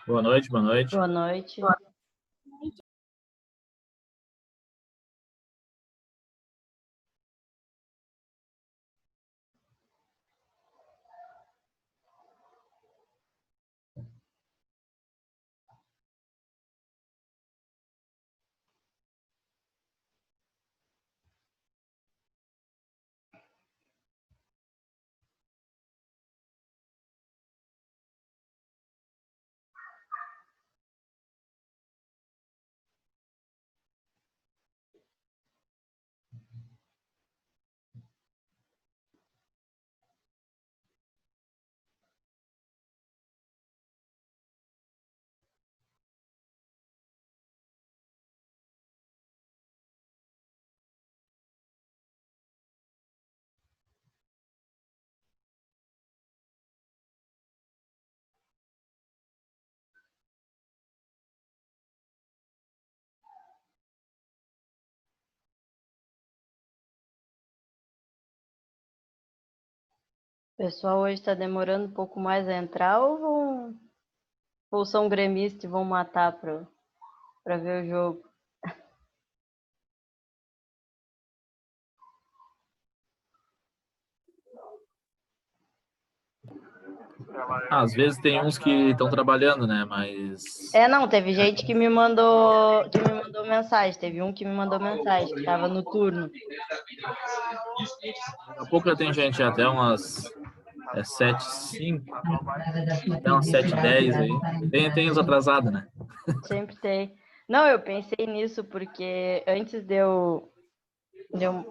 Boa noite, boa noite. Boa noite. O pessoal hoje está demorando um pouco mais a entrar ou são gremistas e vão matar para ver o jogo? Às vezes tem uns que estão trabalhando, né? Mas Não, teve gente que me mandou mensagem. Teve um que me mandou mensagem, que estava no turno. daqui a pouco já tem gente, até umas 7h05, até umas 7h10 aí. Tem os atrasados, né? Sempre tem. Não, eu pensei nisso porque antes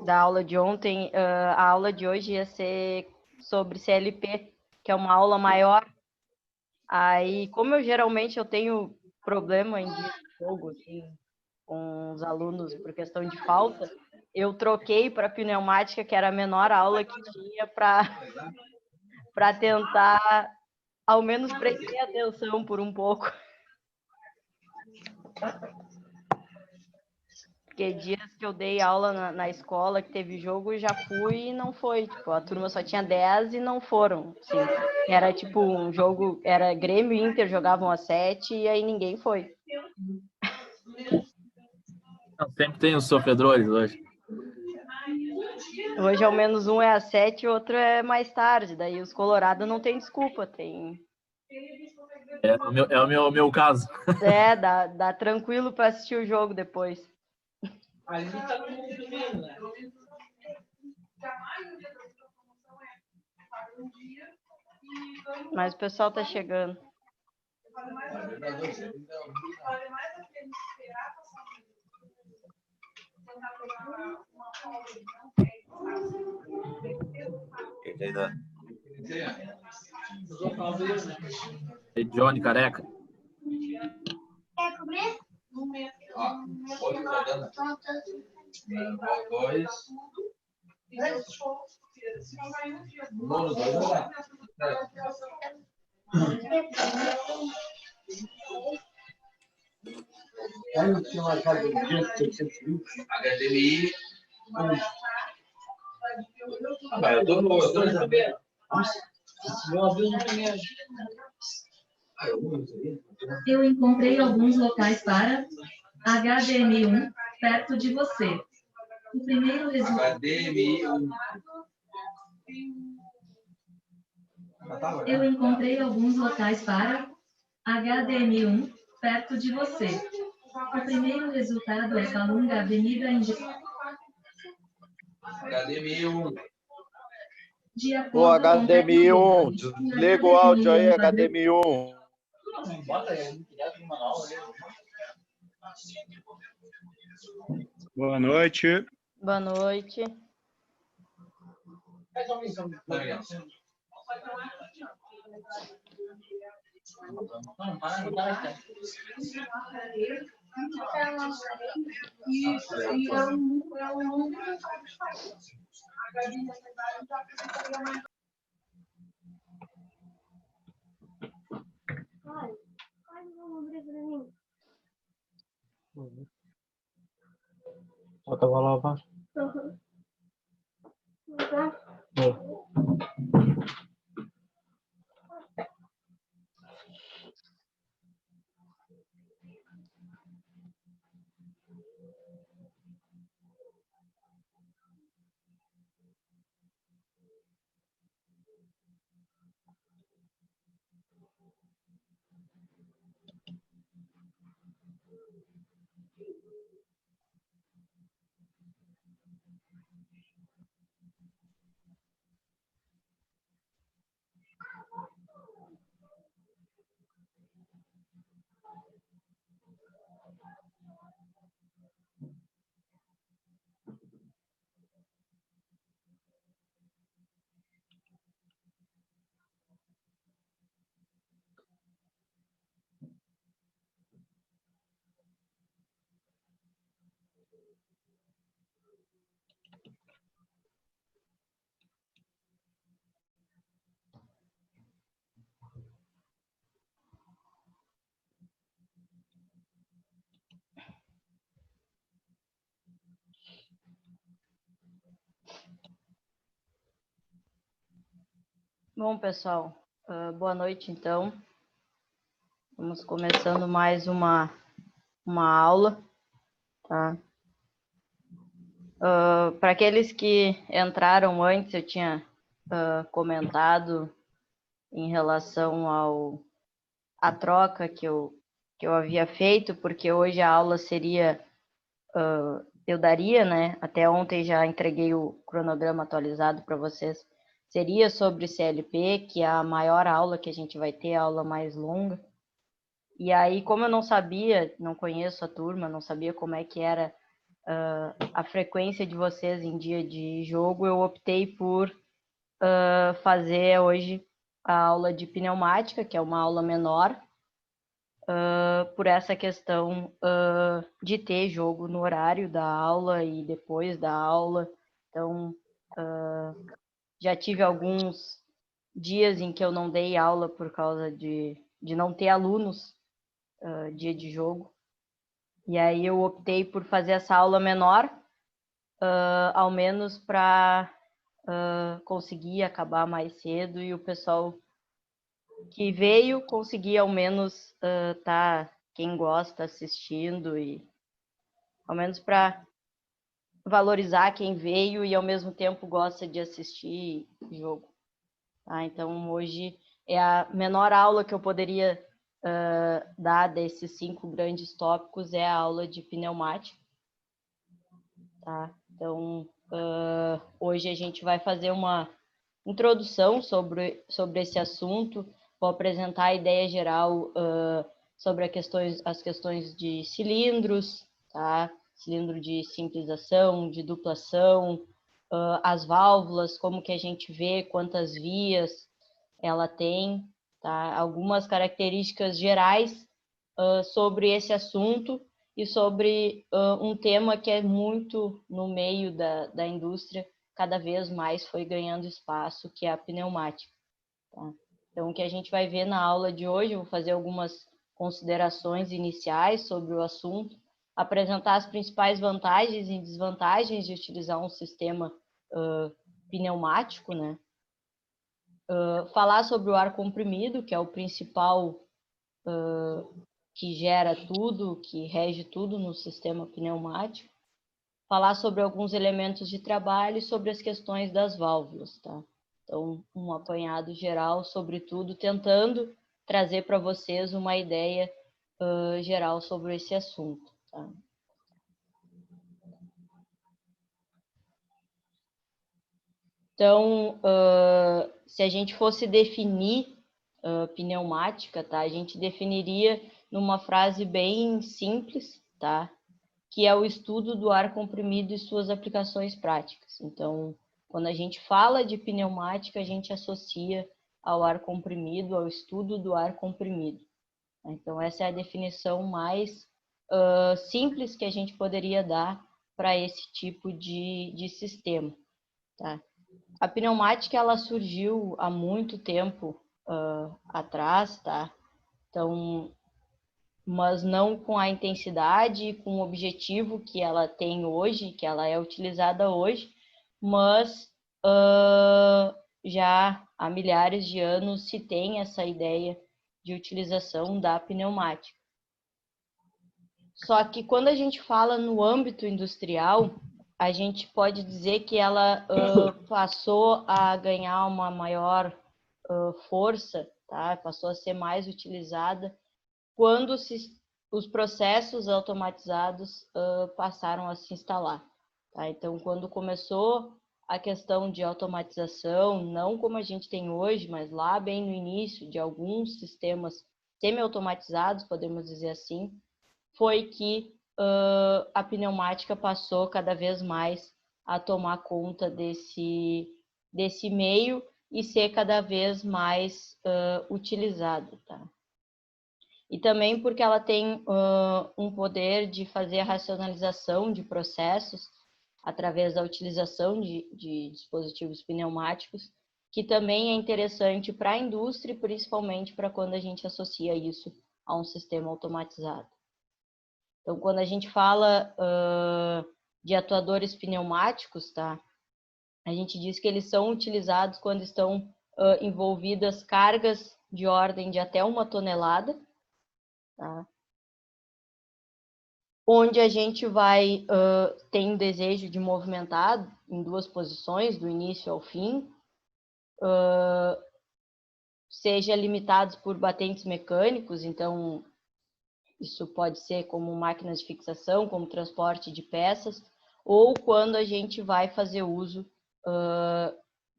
da aula de ontem, a aula de hoje ia ser sobre CLP, que é uma aula maior. Aí, como eu tenho problema em dia de jogo, assim, com os alunos por questão de falta, eu troquei para pneumática, que era a menor aula que tinha, para tentar, ao menos, prestar atenção por um pouco. Porque dias que eu dei aula na escola, que teve jogo, eu já fui e não foi. Tipo, a turma só tinha 10 e não foram. Assim. Era tipo um jogo, era Grêmio e Inter jogavam às 7 e aí ninguém foi. Não, sempre tem os sofredores hoje. Hoje, ao menos, um é às 7 e o outro é mais tarde. Daí os Colorado não tem desculpa, tem. É o meu caso. Dá tranquilo para assistir o jogo depois. Mas o pessoal tá chegando. E Johnny Careca. Quer comer? Dois. HDMI. Eu tô no. Eu encontrei alguns locais para HDMI1 perto de você. O primeiro resultado. Eu encontrei alguns locais para HDMI1 perto de você. O primeiro resultado é Calunga Avenida HDMI1. De Ô, acordo com HDMI1, desliga o áudio aí, HDMI1. Boa noite. Boa noite. Bota a bola abaixo. Bom, pessoal, boa noite, então. Vamos começando mais uma aula, tá? Para aqueles que entraram antes, eu tinha comentado em relação à troca que eu havia feito, porque hoje a aula seria, eu daria, né? Até ontem já entreguei o cronograma atualizado para vocês. Seria sobre CLP, que é a maior aula que a gente vai ter, a aula mais longa. E aí, como eu não sabia, não conheço a turma, não sabia como é que era a frequência de vocês em dia de jogo, eu optei por fazer hoje a aula de pneumática, que é uma aula menor, por essa questão de ter jogo no horário da aula e depois da aula. Então, já tive alguns dias em que eu não dei aula por causa de não ter alunos dia de jogo. E aí eu optei por fazer essa aula menor, ao menos para conseguir acabar mais cedo e o pessoal que veio conseguir ao menos tá quem gosta assistindo e ao menos para valorizar quem veio e ao mesmo tempo gosta de assistir jogo. Tá? Então hoje é a menor aula que eu poderia dar desses 5 grandes tópicos, é a aula de pneumática. Tá? Então, hoje a gente vai fazer uma introdução sobre esse assunto, vou apresentar a ideia geral sobre as questões de cilindros, tá? Cilindro de simplização, de duplação, as válvulas, como que a gente vê, quantas vias ela tem, tá? Algumas características gerais sobre esse assunto e sobre um tema que é muito no meio da indústria, cada vez mais foi ganhando espaço, que é a pneumática. Tá? Então, o que a gente vai ver na aula de hoje, eu vou fazer algumas considerações iniciais sobre o assunto, apresentar as principais vantagens e desvantagens de utilizar um sistema pneumático, né? Falar sobre o ar comprimido, que é o principal que gera tudo, que rege tudo no sistema pneumático. Falar sobre alguns elementos de trabalho e sobre as questões das válvulas, tá? Então, um apanhado geral sobre tudo, tentando trazer para vocês uma ideia geral sobre esse assunto, tá? Então, se a gente fosse definir pneumática, tá? A gente definiria numa frase bem simples, tá? Que é o estudo do ar comprimido e suas aplicações práticas. Então, quando a gente fala de pneumática, a gente associa ao ar comprimido, ao estudo do ar comprimido. Então, essa é a definição mais simples que a gente poderia dar para esse tipo de sistema, tá? A pneumática, ela surgiu há muito tempo atrás, tá? Então, mas não com a intensidade, com o objetivo que ela tem hoje, que ela é utilizada hoje, mas já há milhares de anos se tem essa ideia de utilização da pneumática. Só que quando a gente fala no âmbito industrial, a gente pode dizer que ela passou a ganhar uma maior força, tá? Passou a ser mais utilizada quando os processos automatizados passaram a se instalar. Tá? Então, quando começou a questão de automatização, não como a gente tem hoje, mas lá bem no início de alguns sistemas semi-automatizados, podemos dizer assim, foi que a pneumática passou cada vez mais a tomar conta desse meio e ser cada vez mais utilizada. Tá? E também porque ela tem um poder de fazer a racionalização de processos através da utilização de dispositivos pneumáticos, que também é interessante para a indústria, principalmente para quando a gente associa isso a um sistema automatizado. Então, quando a gente fala de atuadores pneumáticos, tá? A gente diz que eles são utilizados quando estão envolvidas cargas de ordem de até 1 tonelada, tá? Onde a gente vai tem o desejo de movimentar em 2 posições, do início ao fim, seja limitados por batentes mecânicos, então isso pode ser como máquinas de fixação, como transporte de peças, ou quando a gente vai fazer uso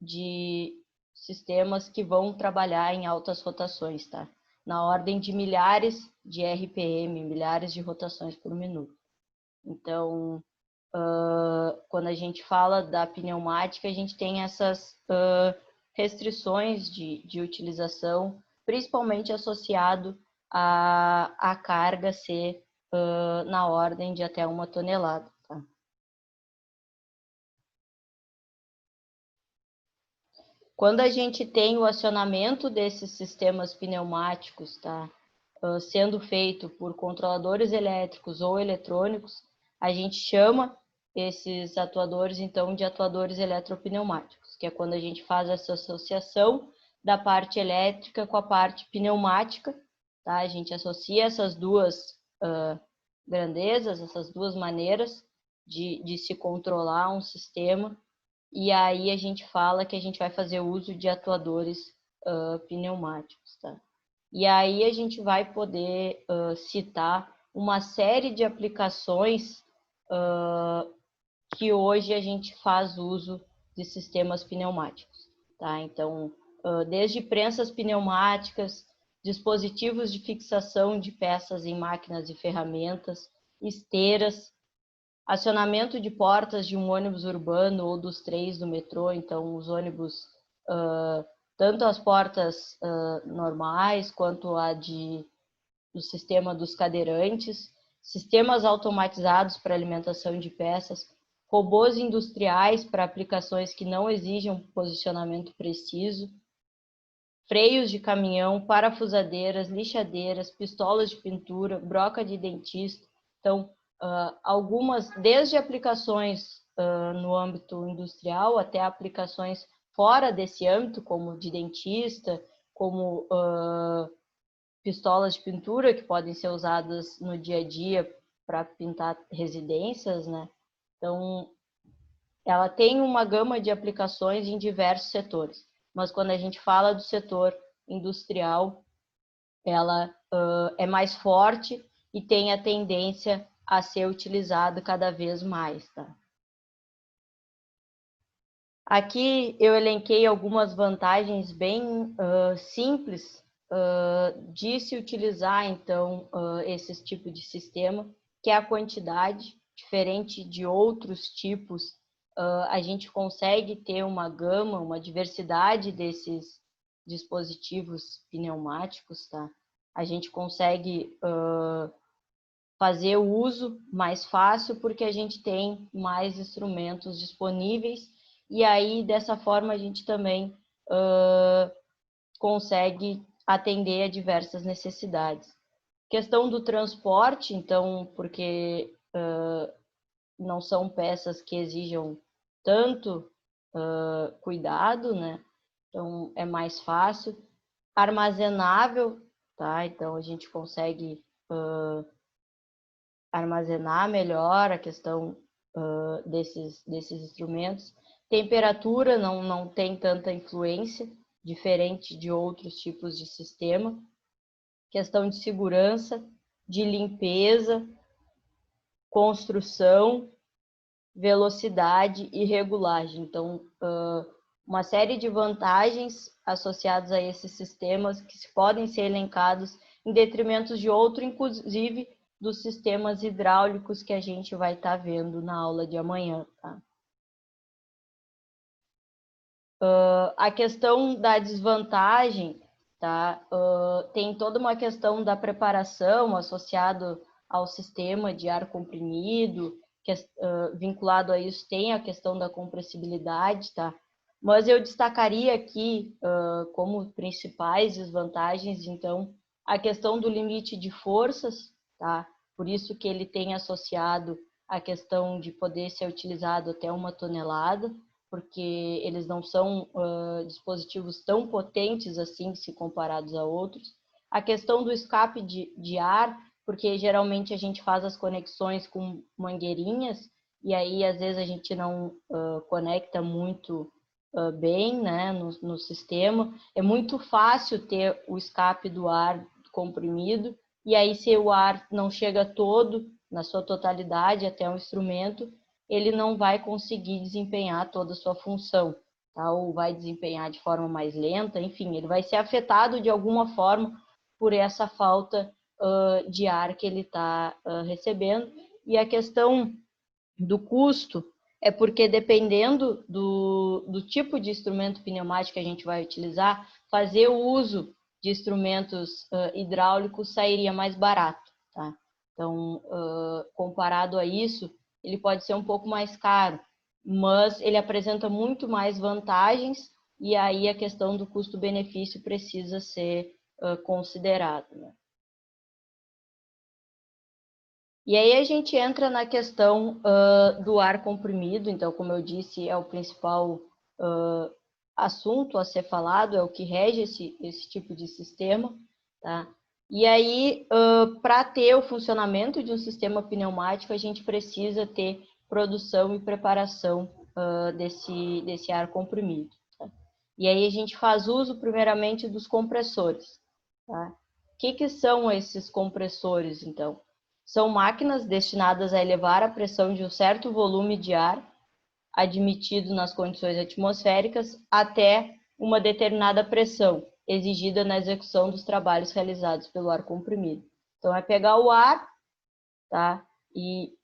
de sistemas que vão trabalhar em altas rotações, tá? Na ordem de milhares de RPM, milhares de rotações por minuto. Então, quando a gente fala da pneumática, a gente tem essas restrições de utilização, principalmente associado a carga ser na ordem de até 1 tonelada. Tá? Quando a gente tem o acionamento desses sistemas pneumáticos, tá, sendo feito por controladores elétricos ou eletrônicos, a gente chama esses atuadores, então, de atuadores eletropneumáticos, que é quando a gente faz essa associação da parte elétrica com a parte pneumática, tá? A gente associa essas duas grandezas, essas duas maneiras de se controlar um sistema, e aí a gente fala que a gente vai fazer uso de atuadores pneumáticos, tá? E aí a gente vai poder citar uma série de aplicações que hoje a gente faz uso de sistemas pneumáticos, tá? Então, desde prensas pneumáticas, dispositivos de fixação de peças em máquinas e ferramentas, esteiras, acionamento de portas de um ônibus urbano ou dos trens do metrô, então os ônibus, tanto as portas normais quanto a do sistema dos cadeirantes, sistemas automatizados para alimentação de peças, robôs industriais para aplicações que não exijam posicionamento preciso, freios de caminhão, parafusadeiras, lixadeiras, pistolas de pintura, broca de dentista. Então, algumas, desde aplicações no âmbito industrial até aplicações fora desse âmbito, como de dentista, como pistolas de pintura, que podem ser usadas no dia a dia para pintar residências, né? Então, ela tem uma gama de aplicações em diversos setores, mas quando a gente fala do setor industrial, ela é mais forte e tem a tendência a ser utilizada cada vez mais, tá? Aqui eu elenquei algumas vantagens bem simples de se utilizar, então, esse tipo de sistema, que é a quantidade, diferente de outros tipos, a gente consegue ter uma gama, uma diversidade desses dispositivos pneumáticos, tá? A gente consegue fazer o uso mais fácil porque a gente tem mais instrumentos disponíveis e aí, dessa forma, a gente também consegue atender a diversas necessidades. Questão do transporte, então, porque não são peças que exijam tanto cuidado, né? Então, é mais fácil. Armazenável, tá? Então, a gente consegue armazenar melhor a questão desses instrumentos. Temperatura não tem tanta influência, diferente de outros tipos de sistema. Questão de segurança, de limpeza, construção, velocidade e regulagem. Então, uma série de vantagens associadas a esses sistemas que podem ser elencados em detrimento de outro, inclusive dos sistemas hidráulicos que a gente vai estar vendo na aula de amanhã, tá? A questão da desvantagem, tá? Tem toda uma questão da preparação associado ao sistema de ar comprimido, que vinculado a isso tem a questão da compressibilidade, tá? Mas eu destacaria aqui como principais desvantagens, então, a questão do limite de forças, tá? Por isso que ele tem associado a questão de poder ser utilizado até 1 tonelada, porque eles não são dispositivos tão potentes assim, se comparados a outros. A questão do escape de ar, porque geralmente a gente faz as conexões com mangueirinhas, e aí às vezes a gente não conecta muito bem, né, no sistema. É muito fácil ter o escape do ar comprimido, e aí se o ar não chega todo, na sua totalidade, até o instrumento, ele não vai conseguir desempenhar toda a sua função, tá? Ou vai desempenhar de forma mais lenta, enfim, ele vai ser afetado de alguma forma por essa falta de ar que ele está recebendo. E a questão do custo é porque, dependendo do tipo de instrumento pneumático que a gente vai utilizar, fazer o uso de instrumentos hidráulicos sairia mais barato, tá? Então, comparado a isso, ele pode ser um pouco mais caro, mas ele apresenta muito mais vantagens, e aí a questão do custo-benefício precisa ser considerada, né? E aí a gente entra na questão do ar comprimido. Então, como eu disse, é o principal assunto a ser falado, é o que rege esse tipo de sistema, tá? E aí, para ter o funcionamento de um sistema pneumático, a gente precisa ter produção e preparação desse ar comprimido, tá? E aí a gente faz uso, primeiramente, dos compressores, tá? O que são esses compressores, então? São máquinas destinadas a elevar a pressão de um certo volume de ar admitido nas condições atmosféricas até uma determinada pressão exigida na execução dos trabalhos realizados pelo ar comprimido. Então, é pegar o ar, tá? E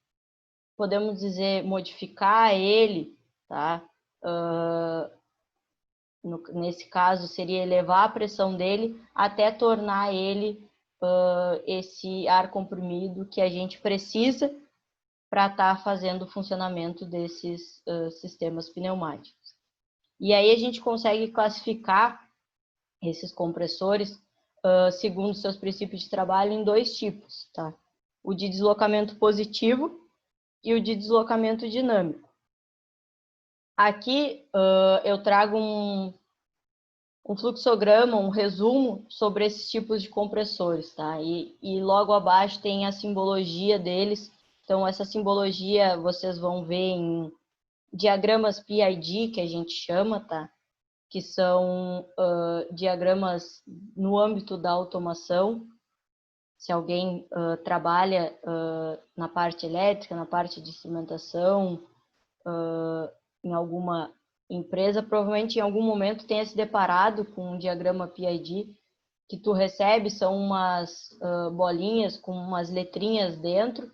podemos dizer, modificar ele, tá? Nesse caso, seria elevar a pressão dele até tornar ele esse ar comprimido que a gente precisa para estar fazendo o funcionamento desses sistemas pneumáticos. E aí a gente consegue classificar esses compressores segundo seus princípios de trabalho em dois tipos, tá? O de deslocamento positivo e o de deslocamento dinâmico. Aqui eu trago um fluxograma, um resumo sobre esses tipos de compressores, tá? E logo abaixo tem a simbologia deles. Então, essa simbologia vocês vão ver em diagramas PID, que a gente chama, tá? Que são diagramas no âmbito da automação. Se alguém trabalha na parte elétrica, na parte de instrumentação, em alguma empresa, provavelmente em algum momento tenha se deparado com um diagrama PID que tu recebe, são umas bolinhas com umas letrinhas dentro,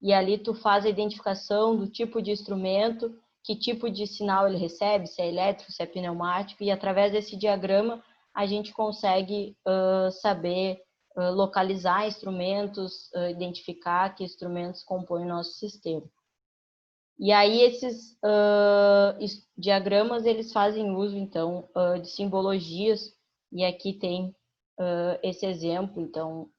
e ali tu faz a identificação do tipo de instrumento, que tipo de sinal ele recebe, se é elétrico, se é pneumático, e através desse diagrama a gente consegue saber localizar instrumentos, identificar que instrumentos compõem o nosso sistema. E aí esses diagramas, eles fazem uso, então, de simbologias, e aqui tem esse exemplo, então,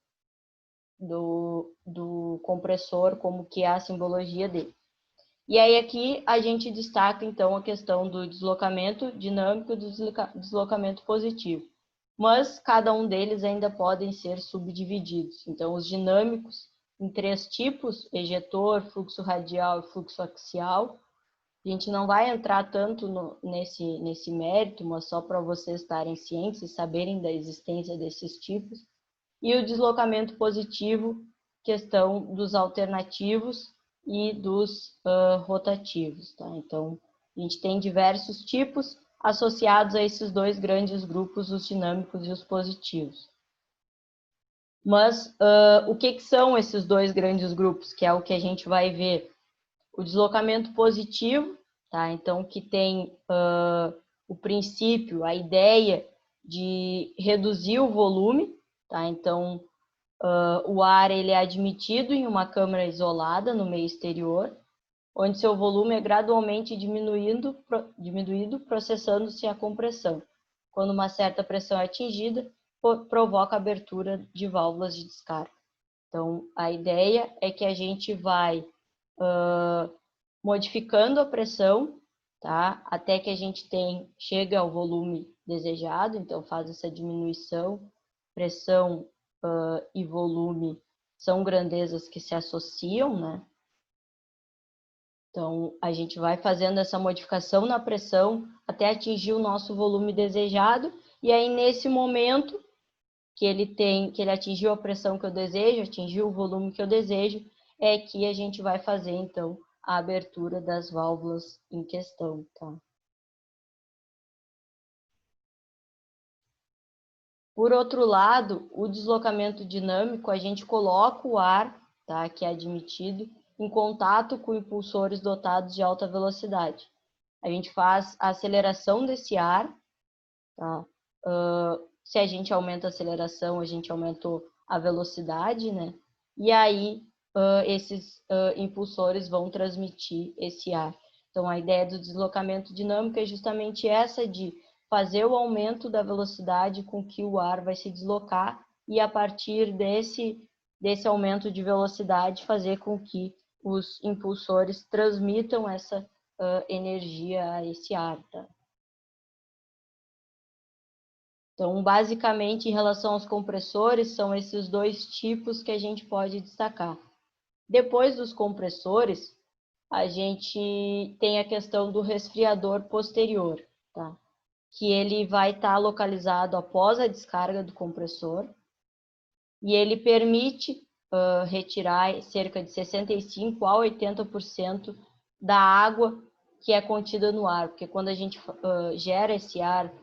do compressor, como que é a simbologia dele. E aí aqui a gente destaca, então, a questão do deslocamento dinâmico e do deslocamento positivo. Mas cada um deles ainda podem ser subdivididos. Então, os dinâmicos em 3 tipos: ejetor, fluxo radial e fluxo axial. A gente não vai entrar tanto nesse mérito, mas só para vocês estarem cientes e saberem da existência desses tipos. E o deslocamento positivo, questão dos alternativos e dos rotativos, tá? Então, a gente tem diversos tipos associados a esses dois grandes grupos, os dinâmicos e os positivos. Mas o que são esses dois grandes grupos, que é o que a gente vai ver? O deslocamento positivo, tá? Então, que tem o princípio, a ideia de reduzir o volume, tá? Então, o ar ele é admitido em uma câmara isolada no meio exterior, onde seu volume é gradualmente diminuído, processando-se a compressão. Quando uma certa pressão é atingida, provoca a abertura de válvulas de descarga. Então, a ideia é que a gente vai modificando a pressão, tá? Até que a gente chega ao volume desejado, então faz essa diminuição. Pressão e volume são grandezas que se associam, né? Então, a gente vai fazendo essa modificação na pressão até atingir o nosso volume desejado, e aí nesse momento que ele atingiu a pressão que eu desejo, atingiu o volume que eu desejo, é que a gente vai fazer, então, a abertura das válvulas em questão, tá? Por outro lado, o deslocamento dinâmico, a gente coloca o ar, tá, que é admitido, em contato com impulsores dotados de alta velocidade. A gente faz a aceleração desse ar, tá? Se a gente aumenta a aceleração, a gente aumentou a velocidade, né? E aí, esses impulsores vão transmitir esse ar. Então, a ideia do deslocamento dinâmico é justamente essa de fazer o aumento da velocidade com que o ar vai se deslocar e, a partir desse aumento de velocidade, fazer com que os impulsores transmitam essa energia a esse ar, tá? Então, basicamente, em relação aos compressores, são esses dois tipos que a gente pode destacar. Depois dos compressores, a gente tem a questão do resfriador posterior, tá? Que ele vai estar localizado após a descarga do compressor e ele permite retirar cerca de 65% a 80% da água que é contida no ar, porque quando a gente gera esse ar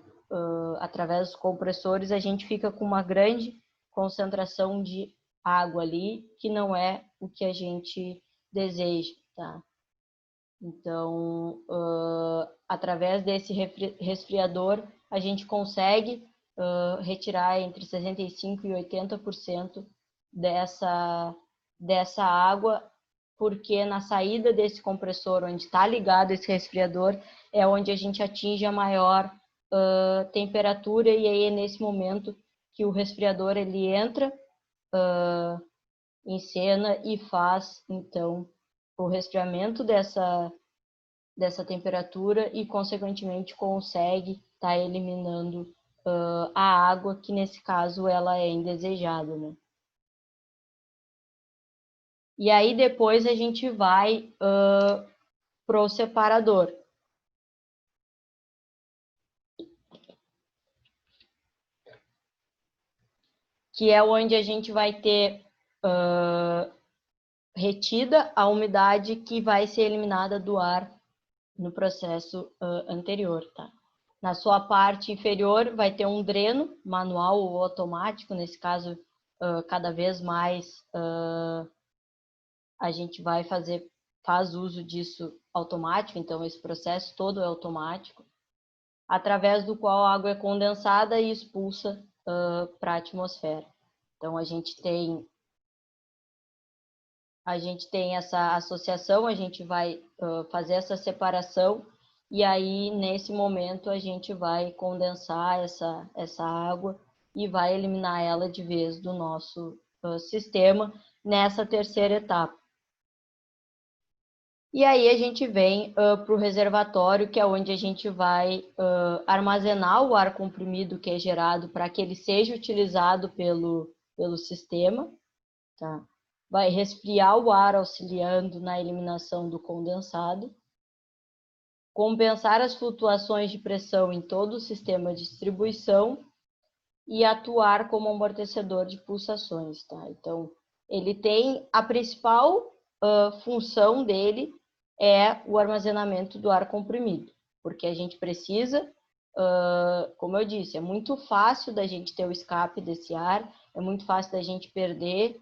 através dos compressores, a gente fica com uma grande concentração de água ali, que não é o que a gente deseja, tá? Então, através desse resfriador, a gente consegue retirar entre 65% e 80% dessa água, porque na saída desse compressor, onde está ligado esse resfriador, é onde a gente atinge a maior temperatura, e aí é nesse momento que o resfriador ele entra em cena e faz, então, o resfriamento dessa temperatura e, consequentemente, consegue estar eliminando a água, que nesse caso ela é indesejada, né? E aí depois a gente vai pro separador. Que é onde a gente vai ter retida a umidade que vai ser eliminada do ar no processo anterior, tá? Na sua parte inferior vai ter um dreno manual ou automático, nesse caso, cada vez mais a gente faz uso disso automático, então esse processo todo é automático, através do qual a água é condensada e expulsa para a atmosfera. Então a gente tem essa associação, a gente vai fazer essa separação, e aí nesse momento a gente vai condensar essa água e vai eliminar ela de vez do nosso sistema nessa terceira etapa. E aí a gente vem para o reservatório, que é onde a gente vai armazenar o ar comprimido que é gerado para que ele seja utilizado pelo sistema, tá? Vai resfriar o ar auxiliando na eliminação do condensado, compensar as flutuações de pressão em todo o sistema de distribuição e atuar como amortecedor de pulsações, tá? Então, ele tem a principal função dele é o armazenamento do ar comprimido, porque a gente precisa, como eu disse, é muito fácil da gente ter o escape desse ar, é muito fácil da gente perder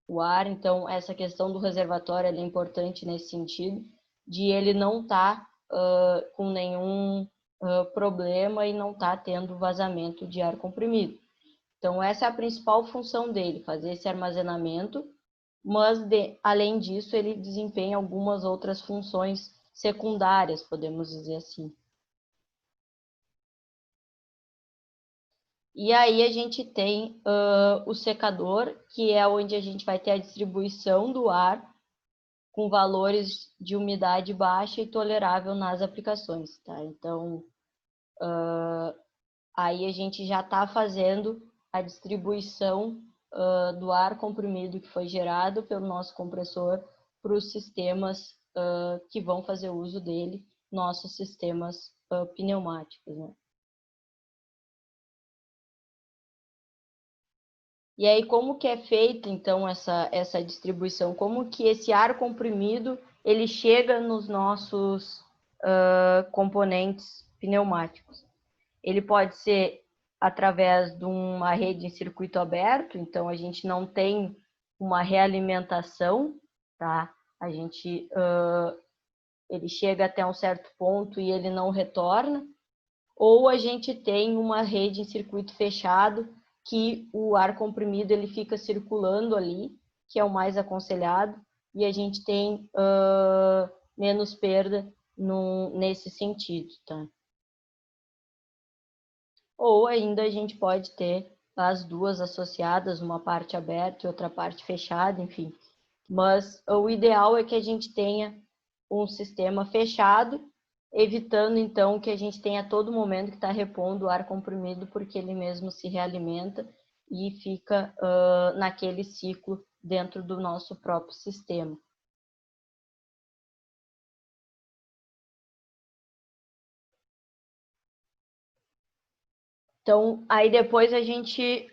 o ar, então essa questão do reservatório é importante nesse sentido, de ele não estar com nenhum problema e não estar tendo vazamento de ar comprimido. Então essa é a principal função dele, fazer esse armazenamento, mas além disso ele desempenha algumas outras funções secundárias, podemos dizer assim. E aí a gente tem o secador, que é onde a gente vai ter a distribuição do ar com valores de umidade baixa e tolerável nas aplicações, tá? Então, aí a gente já está fazendo a distribuição do ar comprimido que foi gerado pelo nosso compressor para os sistemas que vão fazer uso dele, nossos sistemas pneumáticos, né? E aí, como que é feita, então, essa distribuição? Como que esse ar comprimido, ele chega nos nossos componentes pneumáticos? Ele pode ser através de uma rede em circuito aberto, então a gente não tem uma realimentação, tá? A gente, ele chega até um certo ponto e ele não retorna, ou a gente tem uma rede em circuito fechado, que o ar comprimido ele fica circulando ali, que é o mais aconselhado, e a gente tem menos perda nesse sentido, tá? Ou ainda a gente pode ter as duas associadas, uma parte aberta e outra parte fechada, enfim. Mas o ideal é que a gente tenha um sistema fechado, evitando então que a gente tenha a todo momento que está repondo o ar comprimido, porque ele mesmo se realimenta e fica naquele ciclo dentro do nosso próprio sistema. Então, aí depois a gente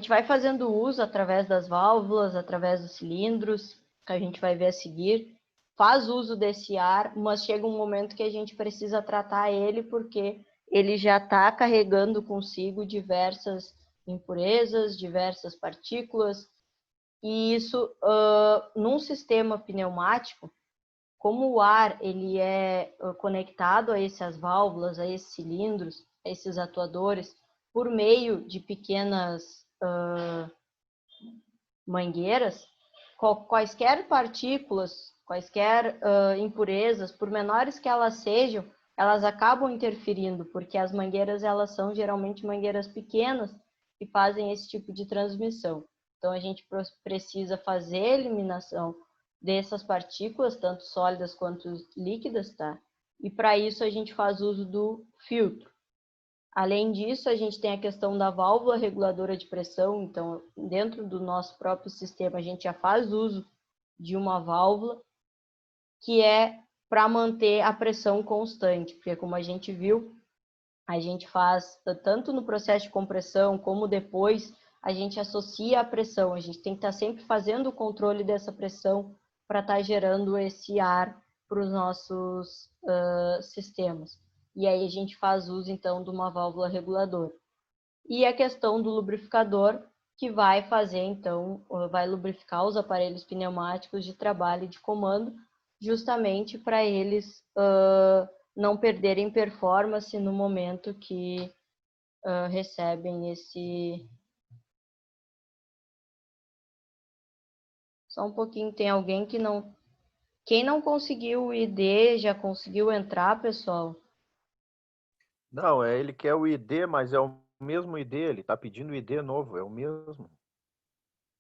vai fazendo uso através das válvulas, através dos cilindros, que a gente vai ver a seguir, faz uso desse ar, mas chega um momento que a gente precisa tratar ele, porque ele já está carregando consigo diversas impurezas, diversas partículas, e isso, num sistema pneumático, como o ar ele é conectado a essas válvulas, a esses cilindros, a esses atuadores, por meio de pequenas mangueiras, quaisquer partículas, quaisquer impurezas, por menores que elas sejam, elas acabam interferindo, porque as mangueiras elas são geralmente mangueiras pequenas que fazem esse tipo de transmissão. Então a gente precisa fazer a eliminação dessas partículas, tanto sólidas quanto líquidas, tá? E para isso a gente faz uso do filtro. Além disso, a gente tem a questão da válvula reguladora de pressão. Então, dentro do nosso próprio sistema, a gente já faz uso de uma válvula que é para manter a pressão constante, porque como a gente viu, a gente faz tanto no processo de compressão como depois, a gente associa a pressão. A gente tem que estar sempre fazendo o controle dessa pressão para estar gerando esse ar para os nossos sistemas. E aí a gente faz uso, então, de uma válvula reguladora. E a questão do lubrificador, que vai fazer, então, vai lubrificar os aparelhos pneumáticos de trabalho e de comando, justamente para eles não perderem performance no momento que recebem esse... Só um pouquinho, tem alguém que não... Quem não conseguiu o ID, já conseguiu entrar, pessoal? Não, ele quer o ID, mas é o mesmo ID, ele tá pedindo o ID novo, é o mesmo.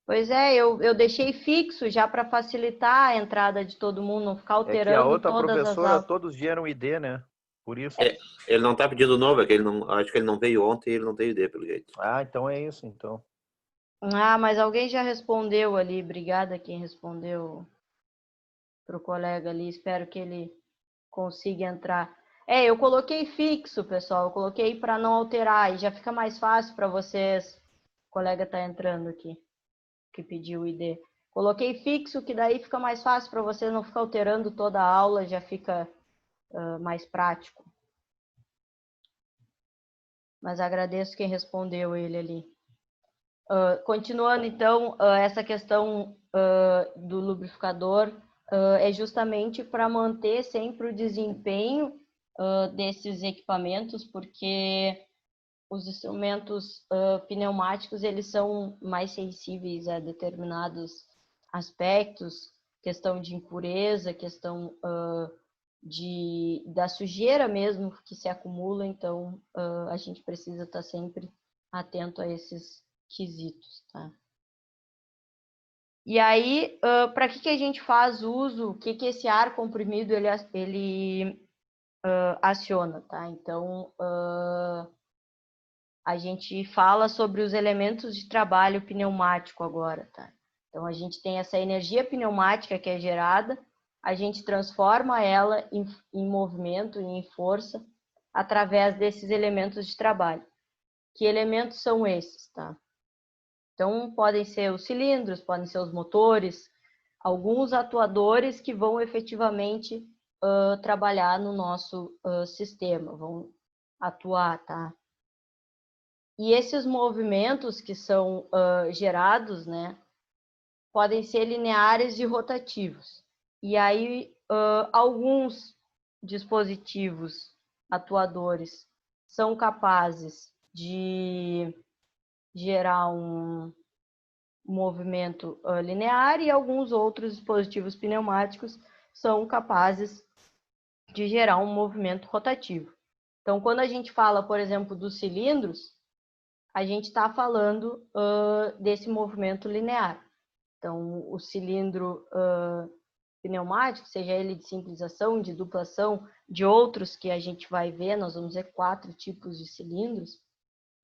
Pois é, eu deixei fixo já para facilitar a entrada de todo mundo, não ficar É que a alterando outra todas as professora, aulas. todos vieram ID, né? Por isso. Ele não tá pedindo novo, é que ele não, acho que ele não veio ontem e ele não tem ID, pelo jeito. Ah, então é isso, então. Ah, mas alguém já respondeu ali, obrigada quem respondeu para o colega ali, espero que ele consiga entrar. Eu coloquei fixo, pessoal, eu coloquei para não alterar e já fica mais fácil para vocês. O colega está entrando aqui, que pediu o ID. Coloquei fixo, que daí fica mais fácil para vocês não ficar alterando toda a aula, já fica mais prático. Mas agradeço quem respondeu ele ali. Continuando, então, essa questão do lubrificador é justamente para manter sempre o desempenho desses equipamentos, porque os instrumentos pneumáticos eles são mais sensíveis a determinados aspectos, questão de impureza, questão da sujeira mesmo que se acumula, então a gente precisa estar sempre atento a esses quesitos, tá? E aí, para que a gente faz uso, o que esse ar comprimido ele aciona, tá? Então, a gente fala sobre os elementos de trabalho pneumático agora, tá? Então, a gente tem essa energia pneumática que é gerada, a gente transforma ela em movimento e em força através desses elementos de trabalho. Que elementos são esses, tá? Então, podem ser os cilindros, podem ser os motores, alguns atuadores que vão efetivamente trabalhar no nosso sistema, vão atuar, tá? E esses movimentos que são gerados, né, podem ser lineares e rotativos. E aí, alguns dispositivos atuadores são capazes de gerar um movimento linear e alguns outros dispositivos pneumáticos são capazes de gerar um movimento rotativo. Então, quando a gente fala, por exemplo, dos cilindros, a gente está falando desse movimento linear. Então, o cilindro pneumático, seja ele de simples ação, de dupla ação, de outros que a gente vai ver, nós vamos ver 4 tipos de cilindros,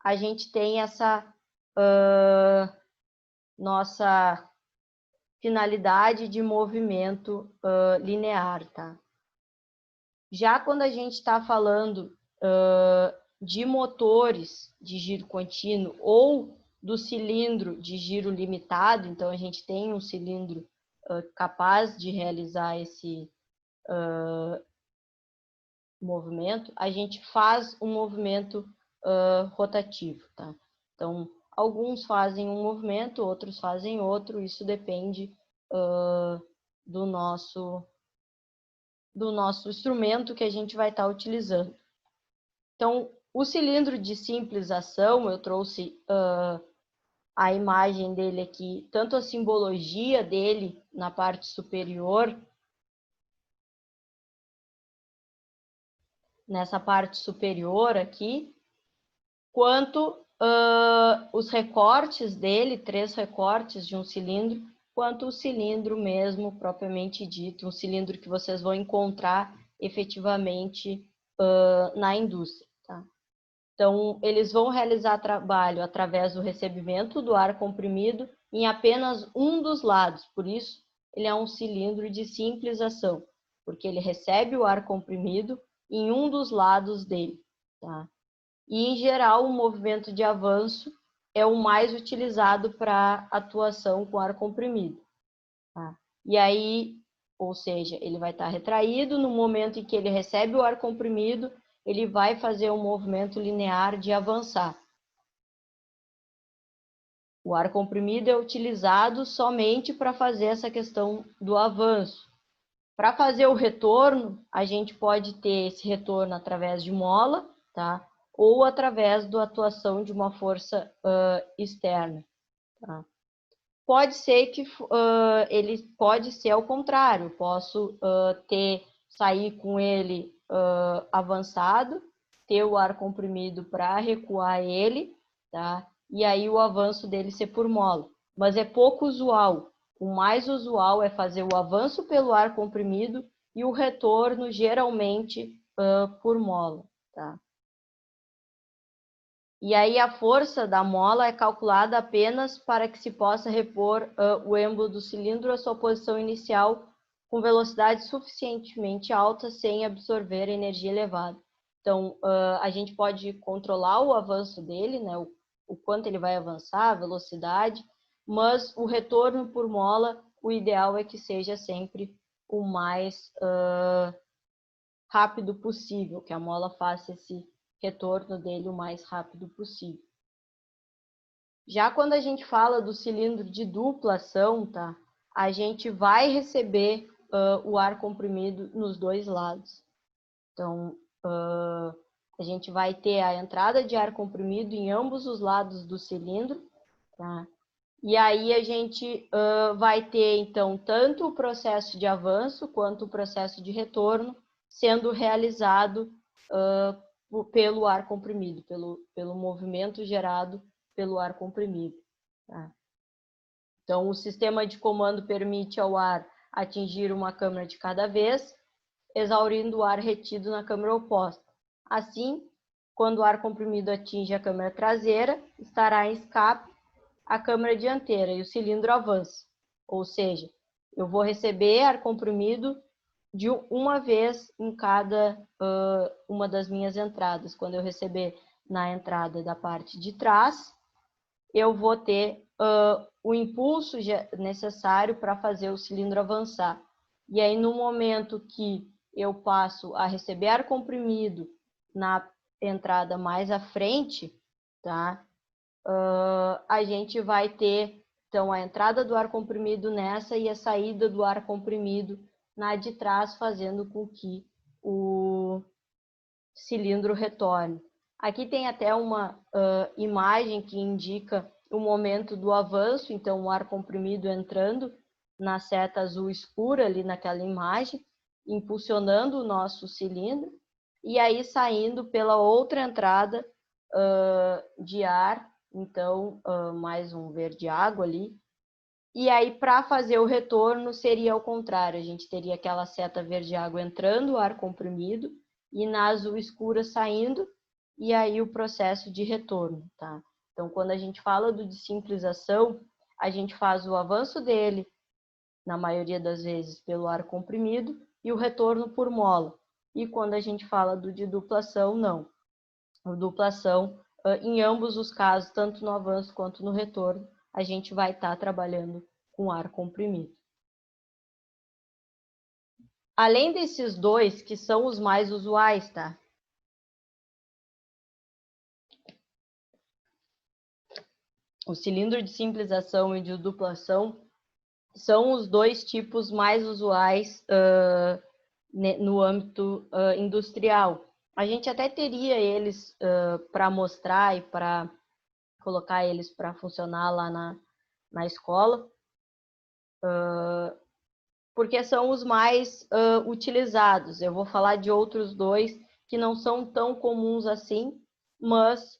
a gente tem essa nossa finalidade de movimento linear, tá? Já quando a gente está falando de motores de giro contínuo ou do cilindro de giro limitado, então a gente tem um cilindro capaz de realizar esse movimento, a gente faz um movimento rotativo, tá? Então, alguns fazem um movimento, outros fazem outro, isso depende do nosso instrumento que a gente vai estar utilizando. Então, o cilindro de simples ação, eu trouxe a imagem dele aqui, tanto a simbologia dele na parte superior, nessa parte superior aqui, quanto os recortes dele, 3 recortes de um cilindro, quanto o cilindro mesmo, propriamente dito, um cilindro que vocês vão encontrar efetivamente na indústria. Tá? Então, eles vão realizar trabalho através do recebimento do ar comprimido em apenas um dos lados, por isso ele é um cilindro de simples ação, porque ele recebe o ar comprimido em um dos lados dele. Tá? E, em geral, o movimento de avanço é o mais utilizado para atuação com ar comprimido. Tá? E aí, ou seja, ele vai estar retraído, no momento em que ele recebe o ar comprimido, ele vai fazer um movimento linear de avançar. O ar comprimido é utilizado somente para fazer essa questão do avanço. Para fazer o retorno, a gente pode ter esse retorno através de mola, tá? Ou através da atuação de uma força externa. Tá? Pode ser que ele pode ser ao contrário, posso sair com ele avançado, ter o ar comprimido para recuar ele, tá? E aí o avanço dele ser por mola. Mas é pouco usual. O mais usual é fazer o avanço pelo ar comprimido e o retorno geralmente por mola, tá? E aí a força da mola é calculada apenas para que se possa repor o êmbolo do cilindro à sua posição inicial com velocidade suficientemente alta sem absorver energia elevada. Então, a gente pode controlar o avanço dele, né, o quanto ele vai avançar, a velocidade, mas o retorno por mola, o ideal é que seja sempre o mais rápido possível, que a mola faça esse retorno dele o mais rápido possível. Já quando a gente fala do cilindro de dupla ação, tá? A gente vai receber o ar comprimido nos dois lados. Então, a gente vai ter a entrada de ar comprimido em ambos os lados do cilindro, tá? E aí a gente vai ter, então, tanto o processo de avanço quanto o processo de retorno sendo realizado pelo ar comprimido, pelo movimento gerado pelo ar comprimido. Tá? Então, o sistema de comando permite ao ar atingir uma câmara de cada vez, exaurindo o ar retido na câmara oposta. Assim, quando o ar comprimido atinge a câmara traseira, estará em escape a câmara dianteira e o cilindro avança. Ou seja, eu vou receber ar comprimido de uma vez em cada uma das minhas entradas. Quando eu receber na entrada da parte de trás, eu vou ter o impulso necessário para fazer o cilindro avançar. E aí, no momento que eu passo a receber ar comprimido na entrada mais à frente, tá? A gente vai ter, então, a entrada do ar comprimido nessa e a saída do ar comprimido na de trás, fazendo com que o cilindro retorne. Aqui tem até uma imagem que indica o momento do avanço, então o ar comprimido entrando na seta azul escura ali naquela imagem, impulsionando o nosso cilindro, e aí saindo pela outra entrada de ar, então mais um verde água ali. E aí, para fazer o retorno, seria ao contrário. A gente teria aquela seta verde água entrando, o ar comprimido, e na azul escura saindo, e aí o processo de retorno, tá? Então, quando a gente fala do de simplização, a gente faz o avanço dele, na maioria das vezes, pelo ar comprimido, e o retorno por mola. E quando a gente fala do de duplação, não. O duplação, em ambos os casos, tanto no avanço quanto no retorno, a gente vai estar trabalhando com ar comprimido. Além desses dois, que são os mais usuais, tá? O cilindro de simplização e de duplação são os dois tipos mais usuais no âmbito industrial. A gente até teria eles para mostrar e para colocar eles para funcionar lá na escola, porque são os mais utilizados. Eu vou falar de outros dois que não são tão comuns assim, mas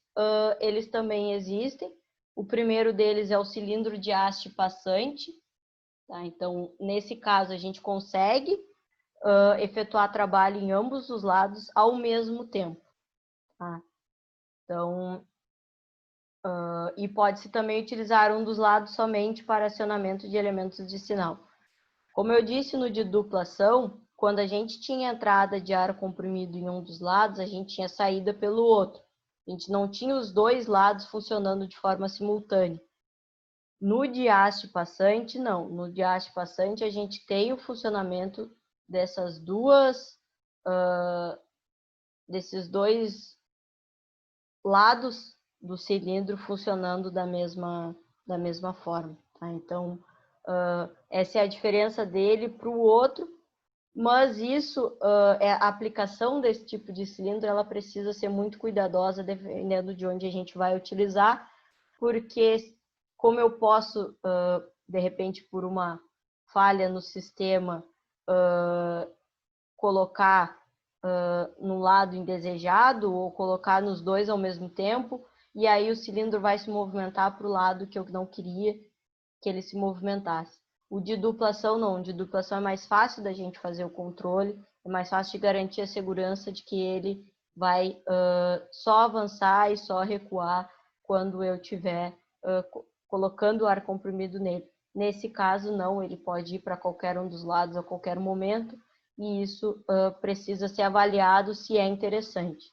eles também existem. O primeiro deles é o cilindro de haste passante. Tá? Então, nesse caso, a gente consegue efetuar trabalho em ambos os lados ao mesmo tempo. Tá? Então, e pode-se também utilizar um dos lados somente para acionamento de elementos de sinal. Como eu disse no de duplação, quando a gente tinha entrada de ar comprimido em um dos lados, a gente tinha saída pelo outro. A gente não tinha os dois lados funcionando de forma simultânea. No de haste passante, não. No de haste passante, a gente tem o funcionamento desses dois lados do cilindro funcionando da mesma forma. Tá? Então, essa é a diferença dele para o outro, mas isso, a aplicação desse tipo de cilindro, ela precisa ser muito cuidadosa, dependendo de onde a gente vai utilizar, porque como eu posso, de repente, por uma falha no sistema, colocar no lado indesejado ou colocar nos dois ao mesmo tempo, e aí o cilindro vai se movimentar para o lado que eu não queria que ele se movimentasse. O de duplação não, o de duplação é mais fácil da gente fazer o controle, é mais fácil de garantir a segurança de que ele vai só avançar e só recuar quando eu estiver colocando o ar comprimido nele. Nesse caso, não, ele pode ir para qualquer um dos lados a qualquer momento, e isso precisa ser avaliado se é interessante.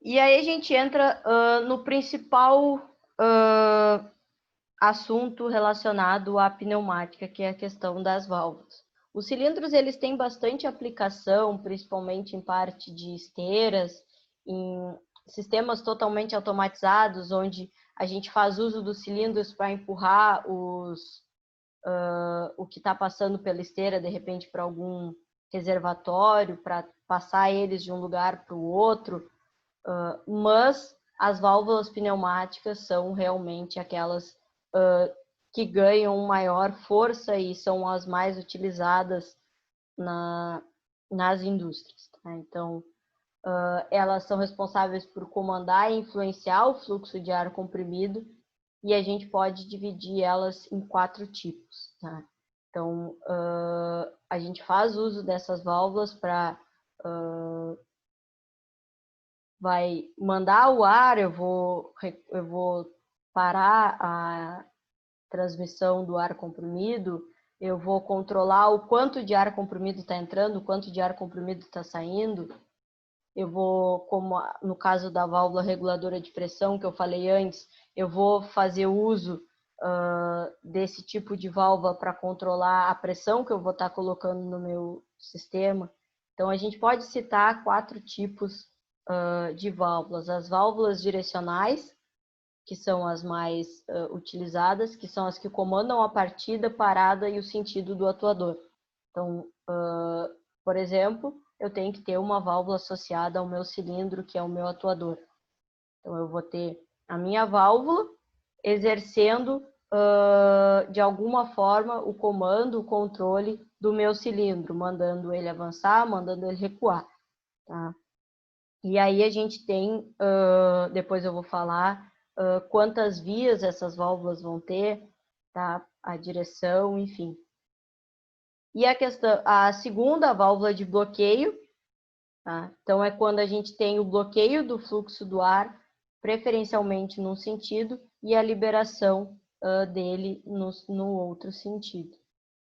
E aí a gente entra no principal assunto relacionado à pneumática, que é a questão das válvulas. Os cilindros, eles têm bastante aplicação, principalmente em parte de esteiras, em sistemas totalmente automatizados, onde a gente faz uso dos cilindros para empurrar o que está passando pela esteira, de repente, para algum reservatório, para passar eles de um lugar para o outro, mas as válvulas pneumáticas são realmente aquelas que ganham maior força e são as mais utilizadas nas indústrias. Tá? Então, elas são responsáveis por comandar e influenciar o fluxo de ar comprimido, e a gente pode dividir elas em 4 tipos, tá? Então, a gente faz uso dessas válvulas para vai mandar o ar, eu vou parar a transmissão do ar comprimido, eu vou controlar o quanto de ar comprimido está entrando, o quanto de ar comprimido está saindo. Eu vou, como no caso da válvula reguladora de pressão que eu falei antes, eu vou fazer uso desse tipo de válvula para controlar a pressão que eu vou estar colocando no meu sistema. Então, a gente pode citar 4 tipos de válvulas. As válvulas direcionais, que são as mais utilizadas, que são as que comandam a partida, parada e o sentido do atuador. Então, por exemplo, eu tenho que ter uma válvula associada ao meu cilindro, que é o meu atuador. Então, eu vou ter a minha válvula exercendo, de alguma forma, o comando, o controle do meu cilindro, mandando ele avançar, mandando ele recuar, tá? E aí a gente tem, depois eu vou falar, quantas vias essas válvulas vão ter, tá? A direção, enfim. E a segunda válvula de bloqueio, tá? Então é quando a gente tem o bloqueio do fluxo do ar, preferencialmente num sentido, e a liberação dele no outro sentido.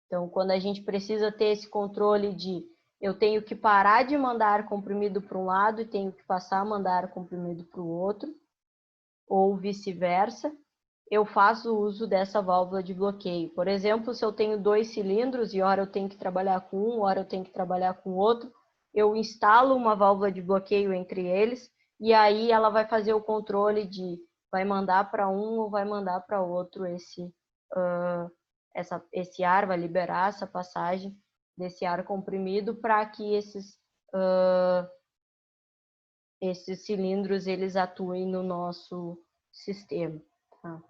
Então, quando a gente precisa ter esse controle de eu tenho que parar de mandar ar comprimido para um lado e tenho que passar a mandar ar comprimido para o outro, ou vice-versa, eu faço uso dessa válvula de bloqueio. Por exemplo, se eu tenho 2 cilindros e hora eu tenho que trabalhar com um, hora eu tenho que trabalhar com o outro, eu instalo uma válvula de bloqueio entre eles e aí ela vai fazer o controle de vai mandar para um ou vai mandar para outro esse ar, vai liberar essa passagem desse ar comprimido para que esses cilindros eles atuem no nosso sistema. Tá?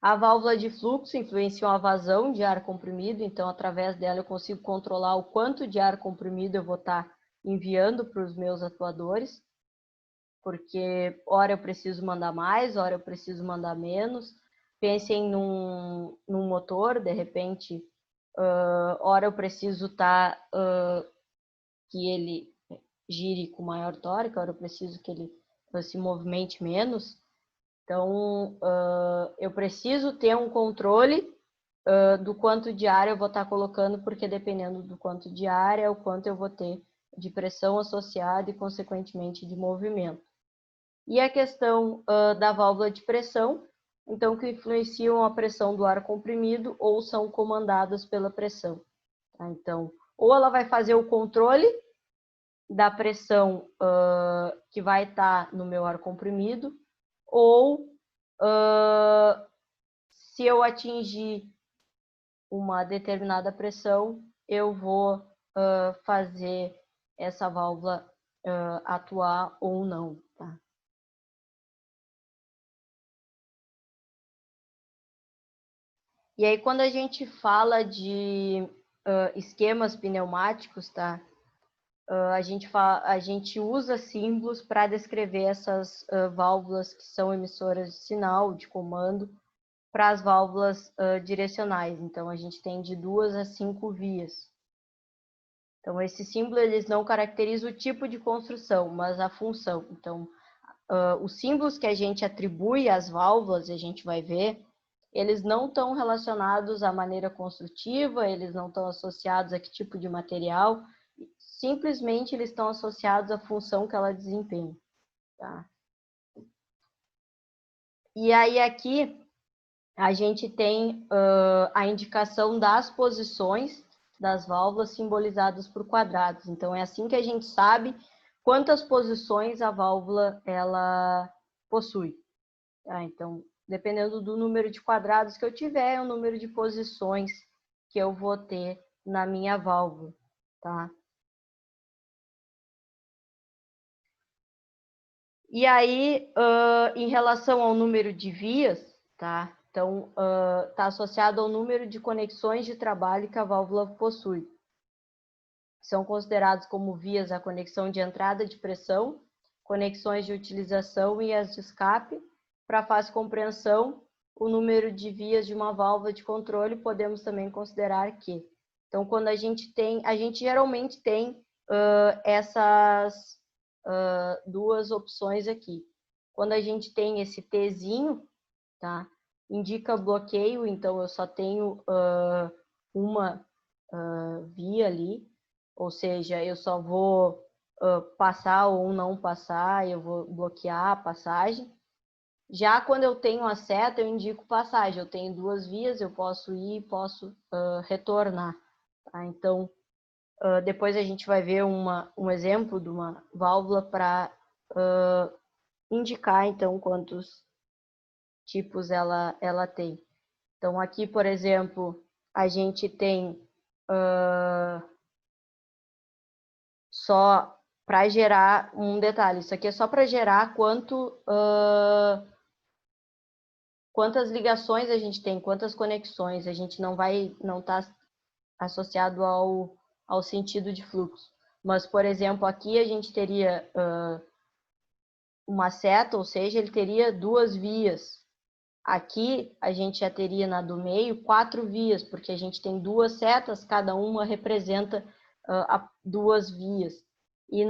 A válvula de fluxo influencia a vazão de ar comprimido, então através dela eu consigo controlar o quanto de ar comprimido eu vou estar enviando para os meus atuadores, porque hora eu preciso mandar mais, hora eu preciso mandar menos. Pensem num motor, de repente, hora eu preciso que ele gire com maior torque, hora eu preciso que ele se movimente menos. Então, eu preciso ter um controle do quanto de ar eu vou estar colocando, porque dependendo do quanto de ar é o quanto eu vou ter de pressão associada e, consequentemente, de movimento. E a questão da válvula de pressão, então, que influenciam a pressão do ar comprimido ou são comandadas pela pressão. Tá? Então, ou ela vai fazer o controle da pressão que vai estar no meu ar comprimido, ou se eu atingir uma determinada pressão, eu vou fazer essa válvula atuar ou não. Tá? E aí, quando a gente fala de esquemas pneumáticos, tá? A gente usa símbolos para descrever essas válvulas que são emissoras de sinal, de comando, para as válvulas direcionais. Então, a gente tem de 2 a 5 vias. Então, esse símbolo eles não caracteriza o tipo de construção, mas a função. Então, os símbolos que a gente atribui às válvulas, a gente vai ver, eles não estão relacionados à maneira construtiva, eles não estão associados a que tipo de material, simplesmente eles estão associados à função que ela desempenha. Tá? E aí aqui a gente tem a indicação das posições das válvulas simbolizadas por quadrados. Então é assim que a gente sabe quantas posições a válvula ela possui. Tá? Então, dependendo do número de quadrados que eu tiver, é o número de posições que eu vou ter na minha válvula. Tá? E aí, em relação ao número de vias, tá? Então, está associado ao número de conexões de trabalho que a válvula possui. são considerados como vias a conexão de entrada de pressão, conexões de utilização e as de escape. Para fácil compreensão, o número de vias de uma válvula de controle podemos também considerar que. Então, quando a gente geralmente tem essas duas opções aqui. Quando a gente tem esse Tzinho, tá? Indica bloqueio, então eu só tenho uma via ali, ou seja, eu só vou passar ou não passar, eu vou bloquear a passagem. Já quando eu tenho a seta, eu indico passagem. Eu tenho duas vias, eu posso ir e posso retornar. Tá? Então, depois a gente vai ver um exemplo de uma válvula para indicar, então, quantos tipos ela tem. Então, aqui, por exemplo, a gente tem só para gerar um detalhe. Isso aqui é só para gerar quantas ligações a gente tem, quantas conexões. A gente não está associado ao sentido de fluxo. Mas, por exemplo, aqui a gente teria uma seta, ou seja, ele teria duas vias. Aqui a gente já teria na do meio 4 vias, porque a gente tem duas setas, cada uma representa duas vias. E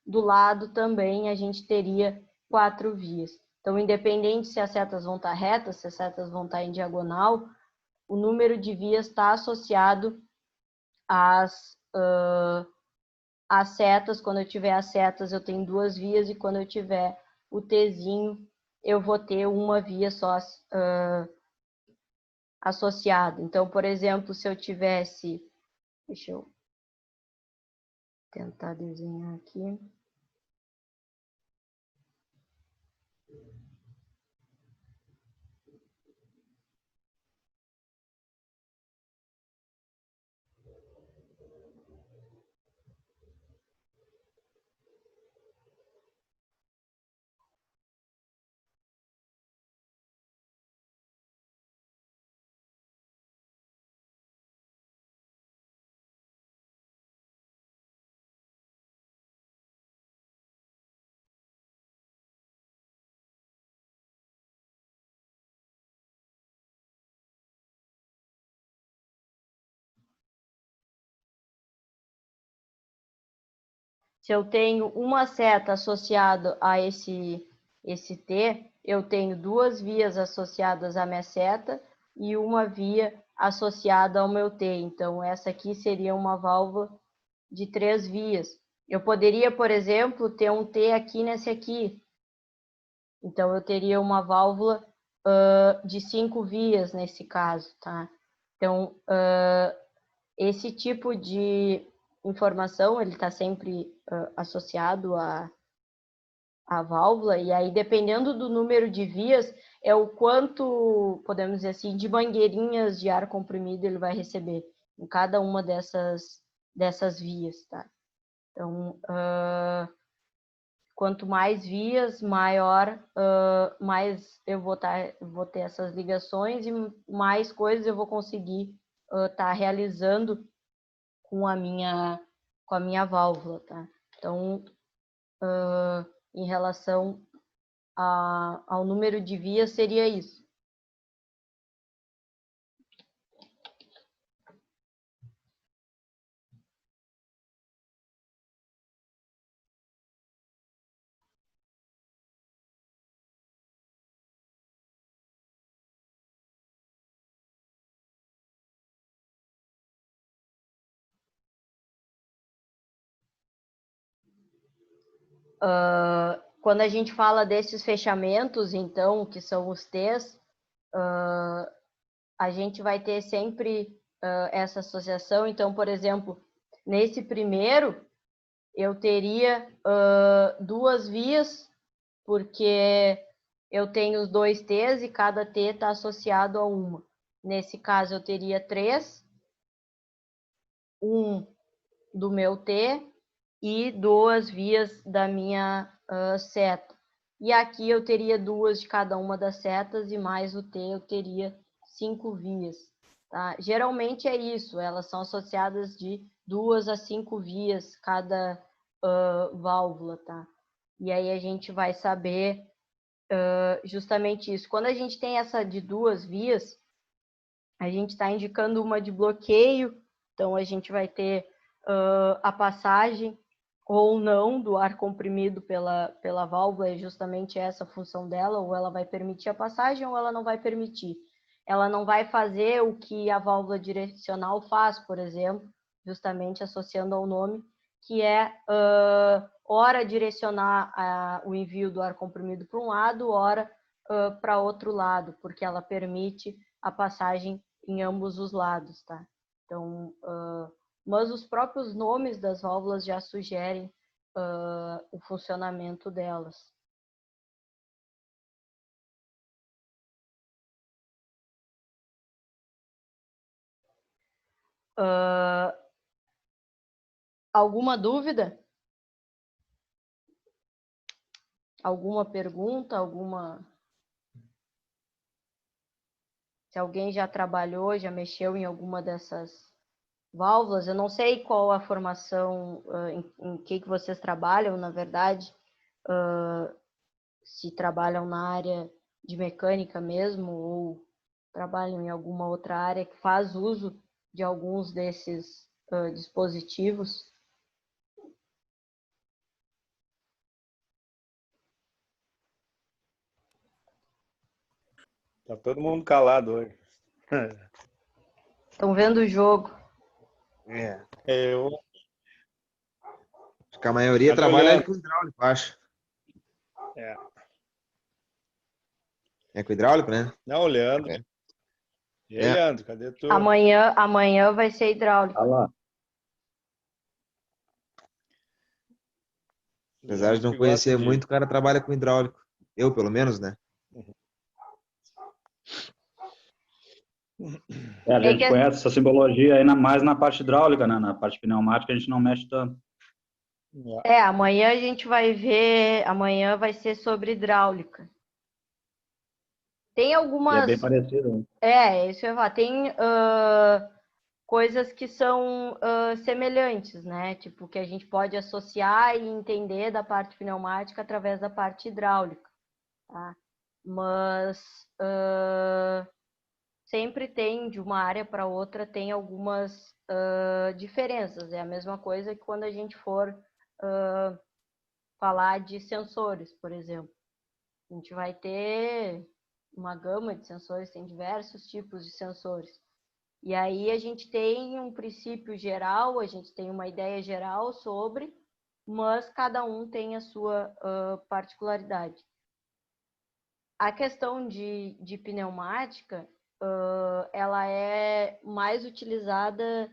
do lado também a gente teria 4 vias. Então, independente se as setas vão estar retas, se as setas vão estar em diagonal, o número de vias está associado às setas. Quando eu tiver as setas, eu tenho duas vias, e quando eu tiver o Tzinho, eu vou ter uma via só associada. Então, por exemplo, se eu tivesse... Deixa eu tentar desenhar aqui. Se eu tenho uma seta associada a esse T, eu tenho duas vias associadas à minha seta e uma via associada ao meu T. Então, essa aqui seria uma válvula de 3 vias. Eu poderia, por exemplo, ter um T aqui nesse aqui. Então, eu teria uma válvula de 5 vias nesse caso, tá? Então, esse tipo de informação, ele está sempre associado à válvula, e aí, dependendo do número de vias, é o quanto, podemos dizer assim, de mangueirinhas de ar comprimido ele vai receber em cada uma dessas vias, tá? Então, quanto mais vias, mais eu vou ter essas ligações, e mais coisas eu vou conseguir estar realizando com a minha válvula, tá? Então, em relação ao número de vias, seria isso. Quando a gente fala desses fechamentos, então, que são os T's, a gente vai ter sempre essa associação. Então, por exemplo, nesse primeiro, eu teria duas vias, porque eu tenho os dois T's e cada T está associado a uma. Nesse caso, eu teria 3, um do meu T e 2 vias da minha seta. E aqui eu teria 2 de cada uma das setas, e mais o T eu teria 5 vias. tá? Geralmente é isso, elas são associadas de 2 a 5 vias cada válvula, tá? E aí a gente vai saber justamente isso. Quando a gente tem essa de 2 vias, a gente está indicando uma de bloqueio, então a gente vai ter a passagem ou não do ar comprimido pela válvula, é justamente essa a função dela, ou ela vai permitir a passagem ou ela não vai permitir. Ela não vai fazer o que a válvula direcional faz, por exemplo, justamente associando ao nome, que é ora direcionar o envio do ar comprimido para um lado, ora para outro lado, porque ela permite a passagem em ambos os lados, tá? Então, mas os próprios nomes das válvulas já sugerem o funcionamento delas. Alguma dúvida? Alguma pergunta? Se alguém já trabalhou, já mexeu em alguma dessas válvulas? Eu não sei qual a formação, em que vocês trabalham, na verdade, se trabalham na área de mecânica mesmo ou trabalham em alguma outra área que faz uso de alguns desses dispositivos. Tá todo mundo calado hoje. Estão vendo o jogo. Eu Acho que a maioria Tá trabalha olhando. com hidráulico, acho. É. É com hidráulico, né? Não, Leandro. É. E aí, Leandro, cadê tu? Amanhã vai ser hidráulico. lá. Apesar de Leandro não que gosta conhecer de... muito, o cara trabalha com hidráulico. Eu, pelo menos, né? A gente conhece essa simbologia aí mais na parte hidráulica, né? Na parte pneumática a gente não mexe tanto. Amanhã a gente vai ver, amanhã vai ser sobre hidráulica. Tem algumas... E é bem parecido. Isso eu ia falar. Tem coisas que são semelhantes, né? Tipo, que a gente pode associar e entender da parte pneumática através da parte hidráulica, tá? Mas sempre tem, de uma área para outra, tem algumas diferenças. É a mesma coisa que quando a gente for falar de sensores, por exemplo. A gente vai ter uma gama de sensores, tem diversos tipos de sensores. E aí a gente tem um princípio geral, a gente tem uma ideia geral sobre, mas cada um tem a sua particularidade. A questão de pneumática, ela é mais utilizada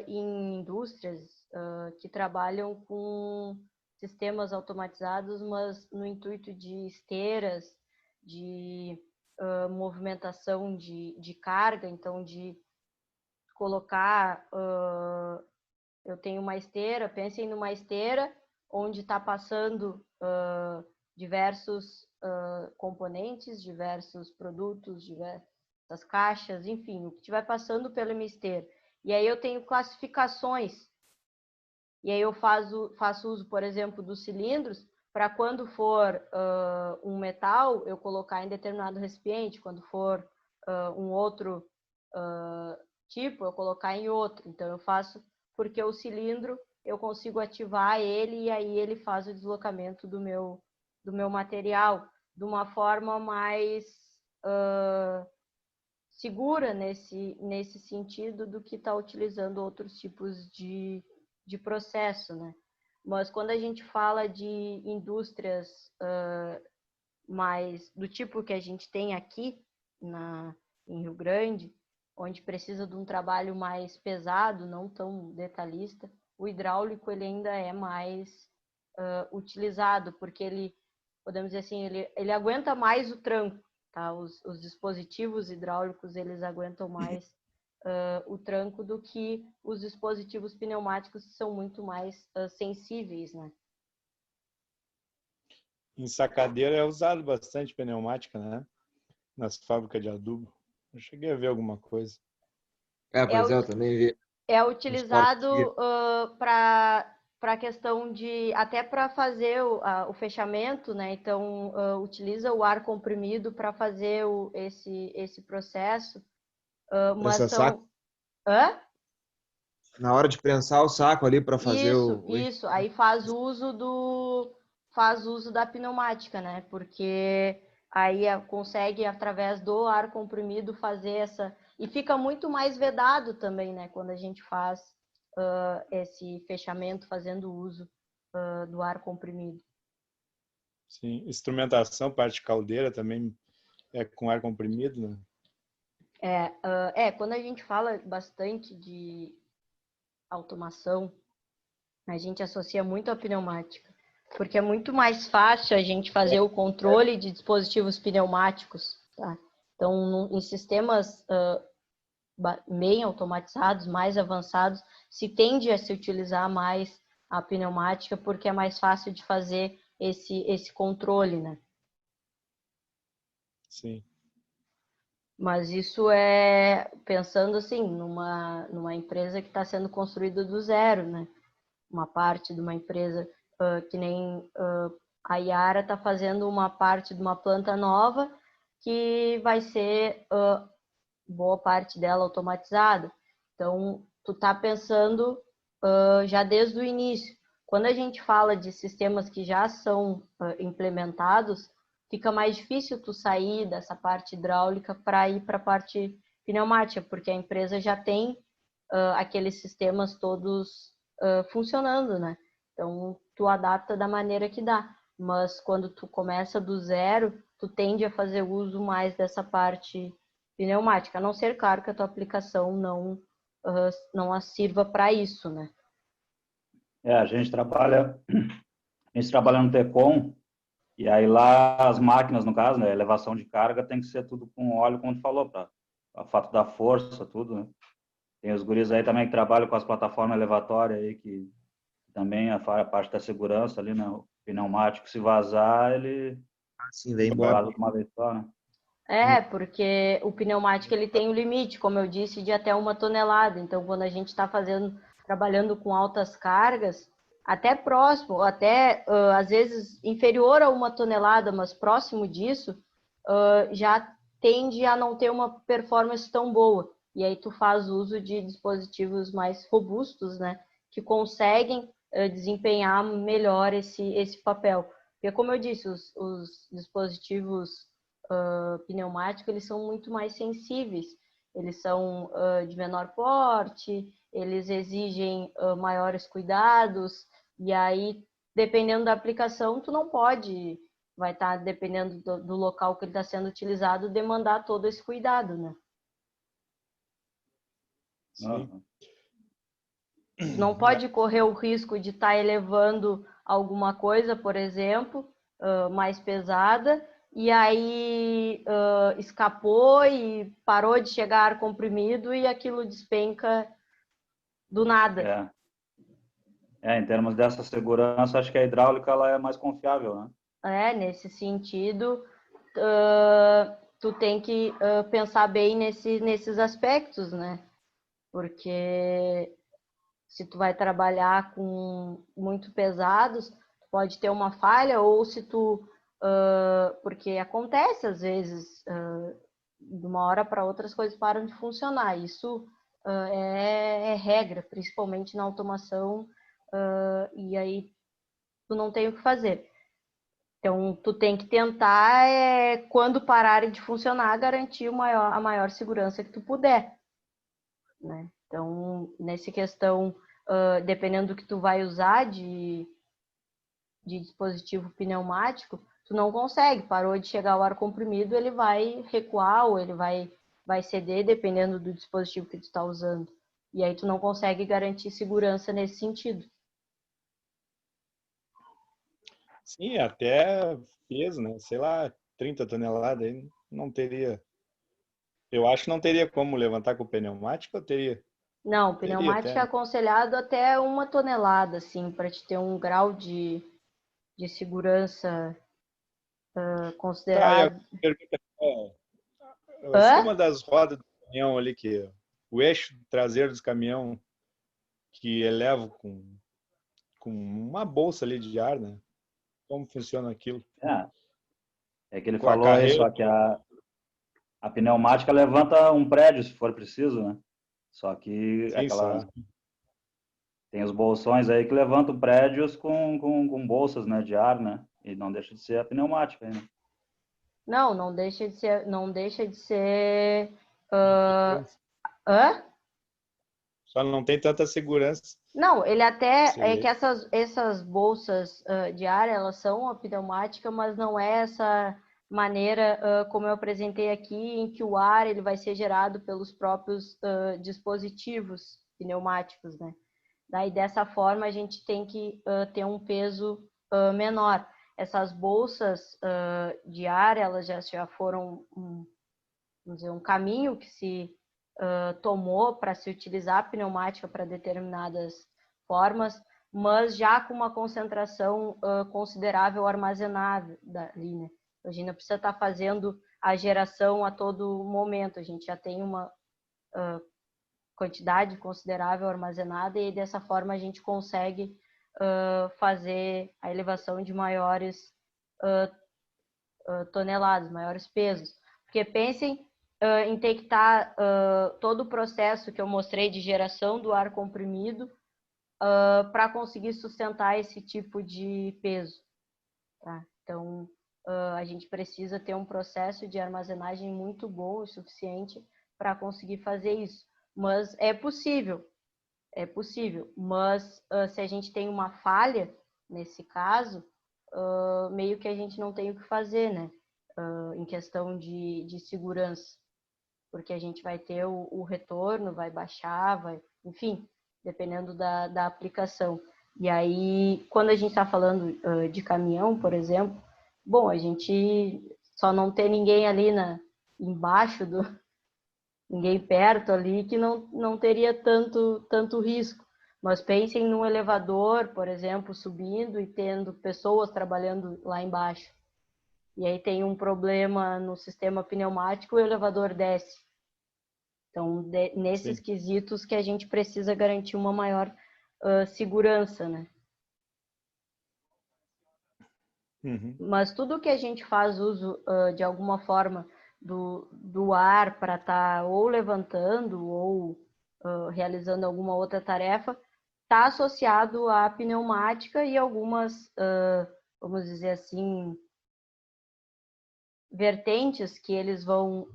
em indústrias que trabalham com sistemas automatizados, mas no intuito de esteiras, de movimentação de carga, então de colocar, eu tenho uma esteira, pensem numa esteira onde está passando diversos componentes, diversos produtos, diversas caixas, enfim, o que estiver passando pela minha esteira. E aí eu tenho classificações. E aí eu faço uso, por exemplo, dos cilindros, para quando for um metal, eu colocar em determinado recipiente, quando for um outro tipo, eu colocar em outro. Então eu faço porque o cilindro eu consigo ativar ele e aí ele faz o deslocamento do meu material de uma forma mais segura nesse sentido do que está utilizando outros tipos de processo, né? Mas quando a gente fala de indústrias mais do tipo que a gente tem aqui em Rio Grande, onde precisa de um trabalho mais pesado, não tão detalhista, o hidráulico ele ainda é mais utilizado, porque ele, podemos dizer assim, ele aguenta mais o tranco, tá? Os dispositivos hidráulicos, eles aguentam mais o tranco do que os dispositivos pneumáticos, que são muito mais sensíveis, né? Em sacadeira é usado bastante pneumática, né? Nas fábricas de adubo. Eu cheguei a ver alguma coisa. Pois eu também vi. É Nos cortes utilizado para a questão de, até para fazer o fechamento, né? Então, utiliza o ar comprimido para fazer esse processo. Mas Prensar saco. são... Hã? Na hora de prensar o saco ali para fazer Isso. Aí faz uso da pneumática, né? Porque aí consegue, através do ar comprimido, fazer essa... E fica muito mais vedado também, né? Quando a gente faz esse fechamento fazendo uso do ar comprimido. Sim, instrumentação, parte de caldeira também é com ar comprimido, né? Quando a gente fala bastante de automação, a gente associa muito a pneumática, porque é muito mais fácil a gente fazer o controle de dispositivos pneumáticos, tá? Então, em sistemas bem automatizados, mais avançados, se tende a se utilizar mais a pneumática, porque é mais fácil de fazer esse controle, né? Sim. Mas isso é pensando assim, numa empresa que está sendo construída do zero, né? Uma parte de uma empresa que nem a Yara está fazendo uma parte de uma planta nova que vai ser boa parte dela automatizada. Então, tu tá pensando já desde o início. Quando a gente fala de sistemas que já são implementados, fica mais difícil tu sair dessa parte hidráulica para ir para a parte pneumática, porque a empresa já tem aqueles sistemas todos funcionando, né? Então, tu adapta da maneira que dá. Mas quando tu começa do zero, tu tende a fazer uso mais dessa parte pneumática, a não ser, claro, que a tua aplicação não a sirva para isso, né? A gente trabalha no Tecom, e aí lá as máquinas, no caso, né, elevação de carga tem que ser tudo com óleo, como tu falou, para o fato da força, tudo, né? Tem os guris aí também que trabalham com as plataformas elevatórias aí, que também a parte da segurança ali, né? O pneumático, se vazar, ele assim, vem embora. vaza de uma vez só, né? Porque o pneumático ele tem um limite, como eu disse, de até 1 tonelada. Então, quando a gente está trabalhando com altas cargas, até próximo, até às vezes inferior a 1 tonelada, mas próximo disso, já tende a não ter uma performance tão boa. E aí tu faz uso de dispositivos mais robustos, né, que conseguem desempenhar melhor esse papel. Porque, como eu disse, os dispositivos pneumáticos, eles são muito mais sensíveis. Eles são de menor porte, eles exigem maiores cuidados, e aí, dependendo da aplicação, tu não pode, vai estar, dependendo do local que ele está sendo utilizado, demandar todo esse cuidado, né? Sim. Tu não pode correr o risco de estar elevando alguma coisa, por exemplo, mais pesada, e aí escapou e parou de chegar ar comprimido e aquilo despenca do nada. Em termos dessa segurança, acho que a hidráulica ela é mais confiável, né? Nesse sentido, tu tem que pensar bem nesses aspectos, né? Porque se tu vai trabalhar com muito pesados, pode ter uma falha, ou se tu... porque acontece, às vezes, de uma hora para outra as coisas param de funcionar. Isso é regra, principalmente na automação, e aí tu não tem o que fazer. Então, tu tem que tentar, quando pararem de funcionar, garantir a maior segurança que tu puder, né? Então, nessa questão, dependendo do que tu vai usar de dispositivo pneumático, tu não consegue. Parou de chegar o ar comprimido, ele vai recuar ou ele vai ceder, dependendo do dispositivo que tu está usando. E aí tu não consegue garantir segurança nesse sentido. Sim, até peso, né? Sei lá, 30 toneladas aí não teria. Eu acho que não teria como levantar com pneumático, ou teria? Não, pneumático é aconselhado até 1 tonelada, assim, para te ter um grau de segurança considerado. Tá, e a pergunta é, em cima das rodas do caminhão ali, que o eixo traseiro dos caminhão que eleva com uma bolsa ali de ar, né? Como funciona aquilo? É que ele Com a falou aí, carreira. só que a pneumática levanta um prédio, se for preciso, né? Só que Sim, só. tem os bolsões aí que levantam prédios com bolsas, né, de ar, né? E não deixa de ser a pneumática, né? Não deixa de ser, hã? Só não tem tanta segurança. Não, ele até Sim. é que essas bolsas de ar, elas são a pneumática, mas não é essa maneira como eu apresentei aqui, em que o ar ele vai ser gerado pelos próprios dispositivos pneumáticos, né? Daí, dessa forma, a gente tem que ter um peso menor. Essas bolsas de ar, elas já foram, vamos dizer, um caminho que se tomou para se utilizar a pneumática para determinadas formas, mas já com uma concentração considerável armazenada ali, né? A gente não precisa estar fazendo a geração a todo momento, a gente já tem uma quantidade considerável armazenada e dessa forma a gente consegue fazer a elevação de maiores toneladas, maiores pesos. Porque pensem em ter que estar todo o processo que eu mostrei de geração do ar comprimido para conseguir sustentar esse tipo de peso. Tá? Então, a gente precisa ter um processo de armazenagem muito bom e suficiente para conseguir fazer isso. Mas é possível, mas se a gente tem uma falha, nesse caso, meio que a gente não tem o que fazer, né? Em questão de segurança, porque a gente vai ter o retorno, vai baixar, enfim, dependendo da aplicação. E aí, quando a gente está falando de caminhão, por exemplo, bom, a gente só não ter ninguém ali embaixo ninguém perto ali que não teria tanto risco. Mas pensem num elevador, por exemplo, subindo e tendo pessoas trabalhando lá embaixo. E aí tem um problema no sistema pneumático, o elevador desce. Então, nesses quesitos que a gente precisa garantir uma maior segurança, né? Uhum. Mas tudo que a gente faz uso de alguma forma do ar para estar ou levantando ou realizando alguma outra tarefa, está associado à pneumática e algumas, vamos dizer assim, vertentes que eles vão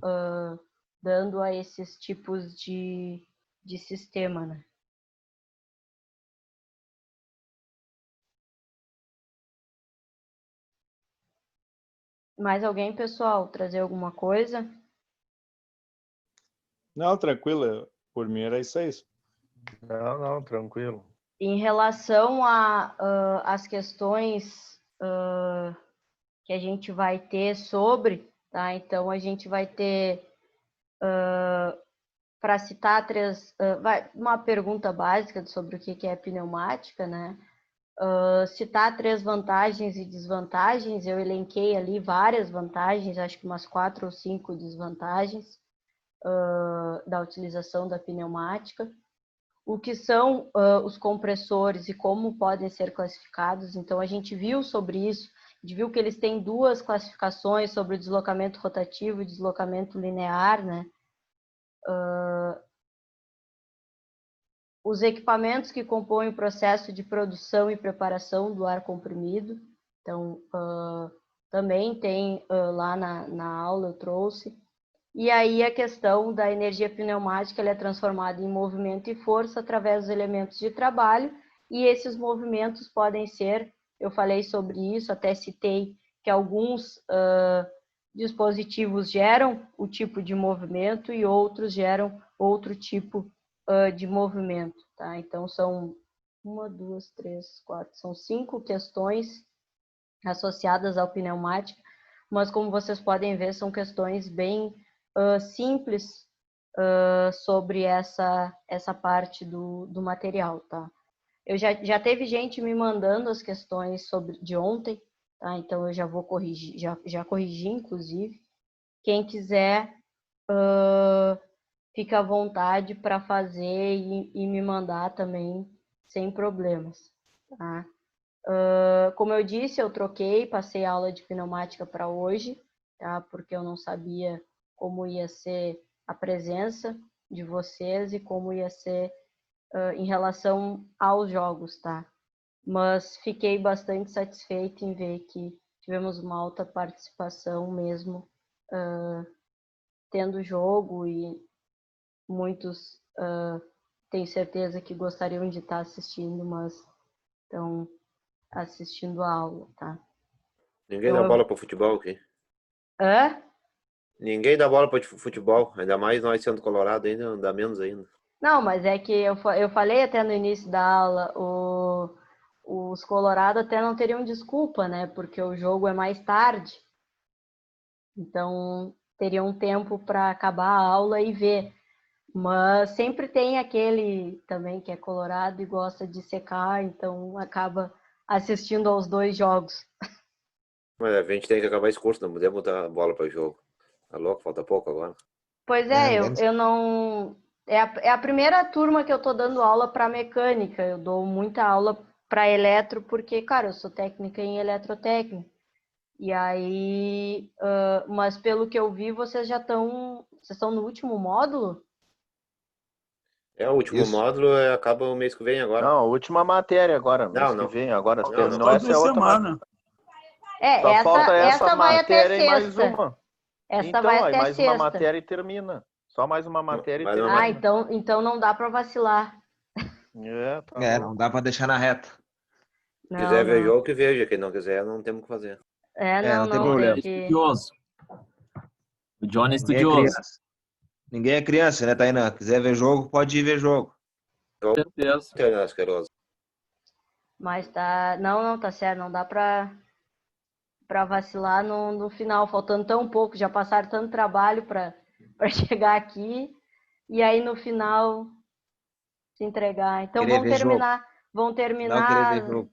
dando a esses tipos de sistema, né? Mais alguém, pessoal, trazer alguma coisa? Não, tranquilo. Por mim era isso aí. Não, tranquilo. Em relação às questões que a gente vai ter sobre, tá? Então, a gente vai ter, para citar uma pergunta básica sobre o que é pneumática, né? Citar 3 vantagens e desvantagens, eu elenquei ali várias vantagens, acho que umas 4 ou 5 desvantagens da utilização da pneumática. O que são os compressores e como podem ser classificados. Então, a gente viu sobre isso, a gente viu que eles têm 2 classificações sobre o deslocamento rotativo e deslocamento linear, né? Os equipamentos que compõem o processo de produção e preparação do ar comprimido. Então, também tem lá na aula, eu trouxe. E aí a questão da energia pneumática, ela é transformada em movimento e força através dos elementos de trabalho, e esses movimentos podem ser, eu falei sobre isso, até citei que alguns dispositivos geram o tipo de movimento e outros geram outro tipo de movimento, tá? Então, são 5 questões associadas ao pneumática, mas como vocês podem ver, são questões bem simples sobre essa parte do material, tá? Eu já teve gente me mandando as questões de ontem, tá? Então eu já vou corrigir, já corrigi, inclusive. Quem quiser fica à vontade para fazer e me mandar também sem problemas, tá? Como eu disse, eu troquei, passei a aula de pneumática para hoje, tá? Porque eu não sabia como ia ser a presença de vocês e como ia ser em relação aos jogos, tá? Mas fiquei bastante satisfeita em ver que tivemos uma alta participação mesmo, tendo jogo, e muitos tenho certeza que gostariam de estar assistindo, mas estão assistindo a aula, tá? Ninguém Então, dá bola para futebol aqui. Hã? Ninguém dá bola para futebol, ainda mais nós sendo colorado ainda, dá menos ainda. Não, mas é que eu falei até no início da aula, os Colorado até não teriam desculpa, né? Porque o jogo é mais tarde. Então, teriam um tempo para acabar a aula e ver. Mas sempre tem aquele também que é colorado e gosta de secar, então acaba assistindo aos dois jogos. Mas a gente tem que acabar esse curso, não podemos botar a bola para jogo. Tá louco? Falta pouco agora. Pois É, eu não... É a primeira turma que eu tô dando aula para mecânica. Eu dou muita aula para eletro, porque, cara, eu sou técnica em eletrotécnica. E aí... mas pelo que eu vi, vocês já estão... Vocês estão no último módulo? O último Isso. módulo acaba o mês que vem agora. Não, a última matéria agora, mês Não. que vem. Agora Não, terminou, não. essa é outra matéria. Só falta essa vai até matéria e mais sexta. uma. Essa Então, vai aí até mais uma sexta. matéria e termina. Só mais uma matéria e Mais uma termina. Então não dá para vacilar. Tá É, louco. não dá pra deixar na reta. Se quiser ver Não. jogo, que veja. Quem não quiser, não temos o que fazer. Não tem Tem problema. que... Estudioso. O Johnny é Ninguém é estudioso. criança. Ninguém é criança, né, Tainá? Quiser ver jogo, pode ir ver jogo. Com certeza. Internet asqueroso. Mas tá... Não, tá certo. Não dá para vacilar no final, faltando tão pouco. Já passaram tanto trabalho para chegar aqui. E aí no final se entregar. Então Querer ver jogo. vão Não querer ver jogo.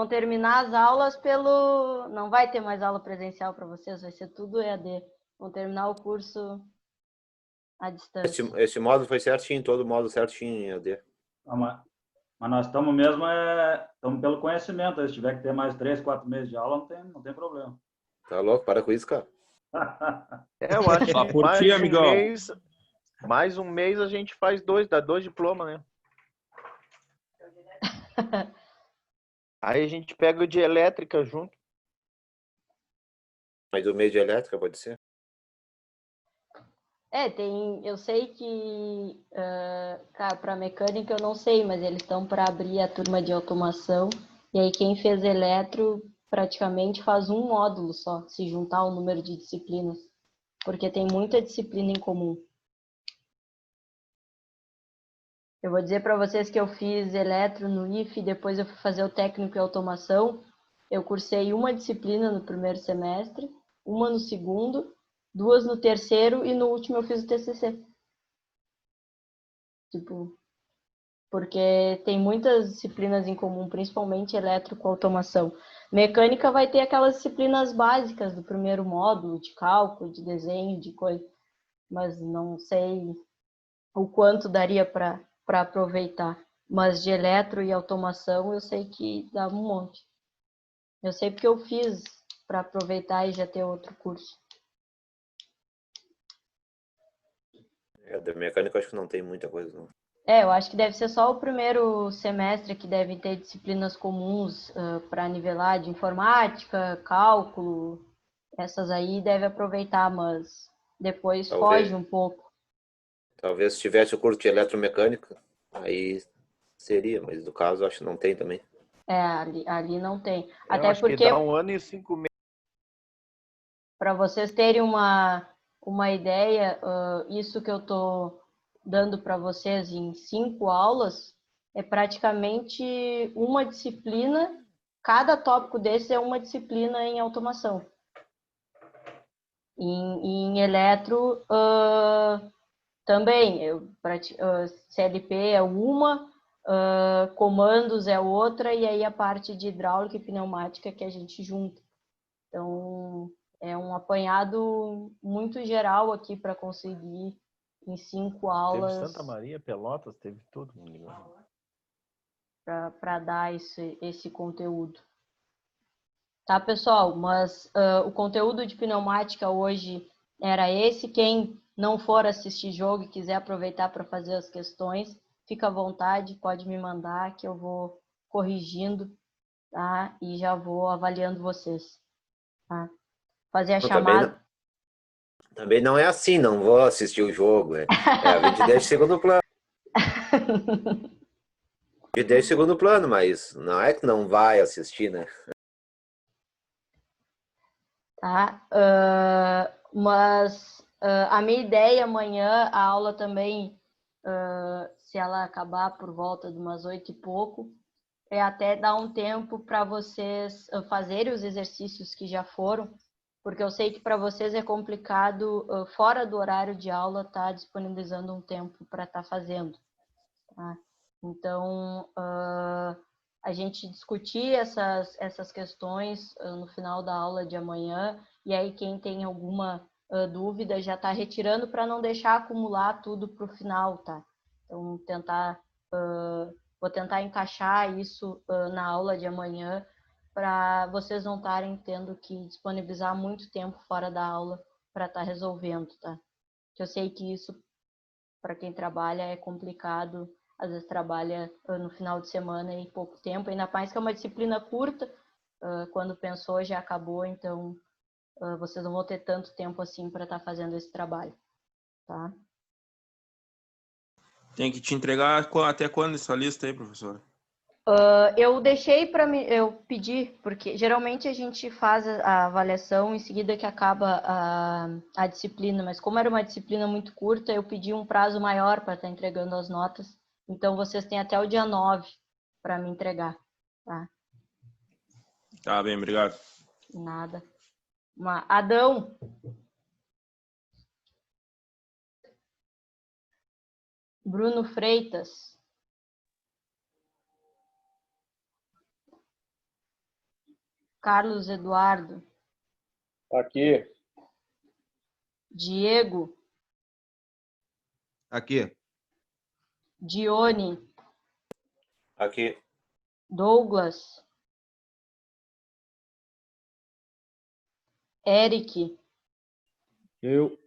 terminar as aulas pelo... Não vai ter mais aula presencial para vocês, vai ser tudo EAD. Vão terminar o curso à distância. Esse módulo foi certinho, todo módulo certinho em AD. Mas nós estamos mesmo estamos pelo conhecimento. Se tiver que ter mais 3, 4 meses de aula, não tem problema. Tá louco? Para com isso, cara. Eu acho Só que por ti, amigão. mais um mês a gente faz dá 2 diplomas, né? Aí a gente pega o de elétrica junto. Mas o mês de elétrica pode ser? Eu sei que, cara, para mecânica eu não sei, mas eles estão para abrir a turma de automação, e aí quem fez eletro praticamente faz um módulo só, se juntar o número de disciplinas, porque tem muita disciplina em comum. Eu vou dizer para vocês que eu fiz eletro no IF, depois eu fui fazer o técnico em automação, eu cursei uma disciplina no primeiro semestre, uma no segundo, 2 no terceiro e no último eu fiz o TCC. Porque tem muitas disciplinas em comum, principalmente elétrico, automação. Mecânica vai ter aquelas disciplinas básicas do primeiro módulo, de cálculo, de desenho, de coisa. Mas não sei o quanto daria para aproveitar. Mas de eletro e automação eu sei que dá um monte. Eu sei porque eu fiz para aproveitar e já ter outro curso. Da mecânica eu acho que não tem muita coisa, não. Eu acho que deve ser só o primeiro semestre que deve ter disciplinas comuns para nivelar de informática, cálculo, essas aí deve aproveitar, mas depois foge um pouco. Talvez se tivesse o curso de eletromecânica, aí seria, mas no caso acho que não tem também. Ali não tem. Eu Até acho porque, que dá 1 ano e 5 meses. para vocês terem uma ideia, isso que eu estou dando para vocês em 5 aulas é praticamente uma disciplina, cada tópico desse é uma disciplina em automação. Em eletro também, CLP é uma, comandos é outra, e aí a parte de hidráulica e pneumática que a gente junta. Então, é um apanhado muito geral aqui para conseguir em 5 Teve aulas Santa Maria, Pelotas, teve tudo. para dar esse conteúdo. Tá, pessoal? Mas o conteúdo de pneumática hoje era esse. Quem não for assistir jogo e quiser aproveitar para fazer as questões, fica à vontade, pode me mandar que eu vou corrigindo, tá? E já vou avaliando vocês, tá? Fazer a chamada. Também não é assim, não vou assistir o jogo. A gente deixa em segundo plano. A gente deixa em segundo plano, mas não é que não vai assistir, né? Tá? Mas a minha ideia amanhã, a aula também, se ela acabar por volta de umas 8 e pouco, é até dar um tempo para vocês fazerem os exercícios que já foram, porque eu sei que para vocês é complicado, fora do horário de aula, estar disponibilizando um tempo para estar fazendo. Tá? Então, a gente discutir essas questões no final da aula de amanhã, e aí quem tem alguma dúvida já está retirando para não deixar acumular tudo para o final, tá? Então, vou tentar encaixar isso na aula de amanhã para vocês não estarem tendo que disponibilizar muito tempo fora da aula para estar resolvendo, tá? Porque eu sei que isso, para quem trabalha, é complicado, às vezes trabalha no final de semana e pouco tempo, ainda mais que é uma disciplina curta, quando pensou já acabou, então vocês não vão ter tanto tempo assim para estar fazendo esse trabalho, tá? Tem que te entregar até quando essa lista aí, professora? Eu deixei para eu pedir, porque geralmente a gente faz a avaliação em seguida que acaba a disciplina, mas como era uma disciplina muito curta, eu pedi um prazo maior para estar entregando as notas, então vocês têm até o dia 9 para me entregar, tá? Tá bem, obrigado. Nada. Adão. Bruno Freitas. Carlos Eduardo. Aqui. Diego. Aqui. Dione. Aqui. Douglas. Eric. Eu.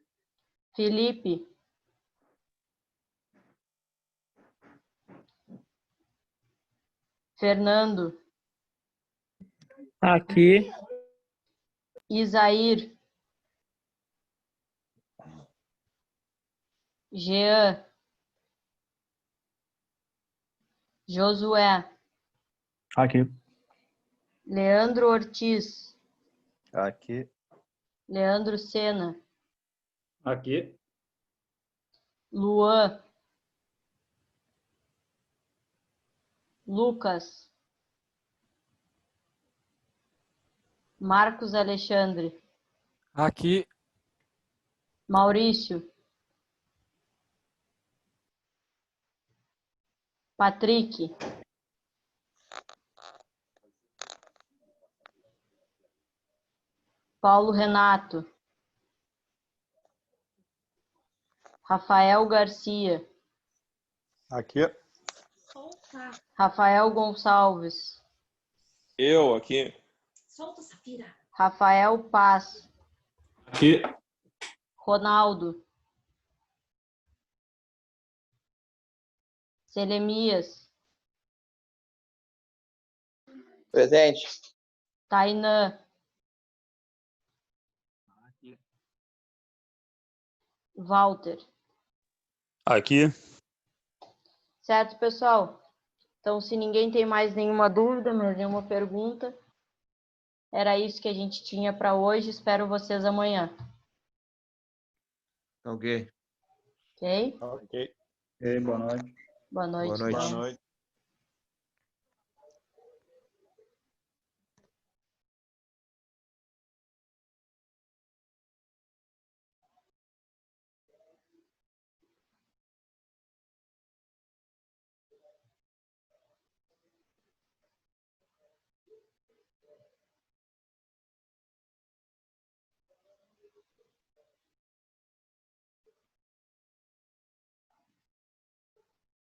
Felipe. Fernando. Aqui. Isair. Jean. Josué. Aqui. Leandro Ortiz. Aqui. Leandro Sena. Aqui. Luan. Lucas. Marcos Alexandre. Aqui. Maurício. Patrick. Paulo Renato. Rafael Garcia. Aqui. Rafael Gonçalves. Eu aqui. Rafael Paz. Aqui. Ronaldo. Selemias. Presente. Tainã. Walter. Aqui. Certo, pessoal? Então, se ninguém tem mais nenhuma dúvida, mais nenhuma pergunta, era isso que a gente tinha para hoje. Espero vocês amanhã. Ok. Ok? Ok. Ei, boa noite. Boa noite. Boa noite. Boa noite.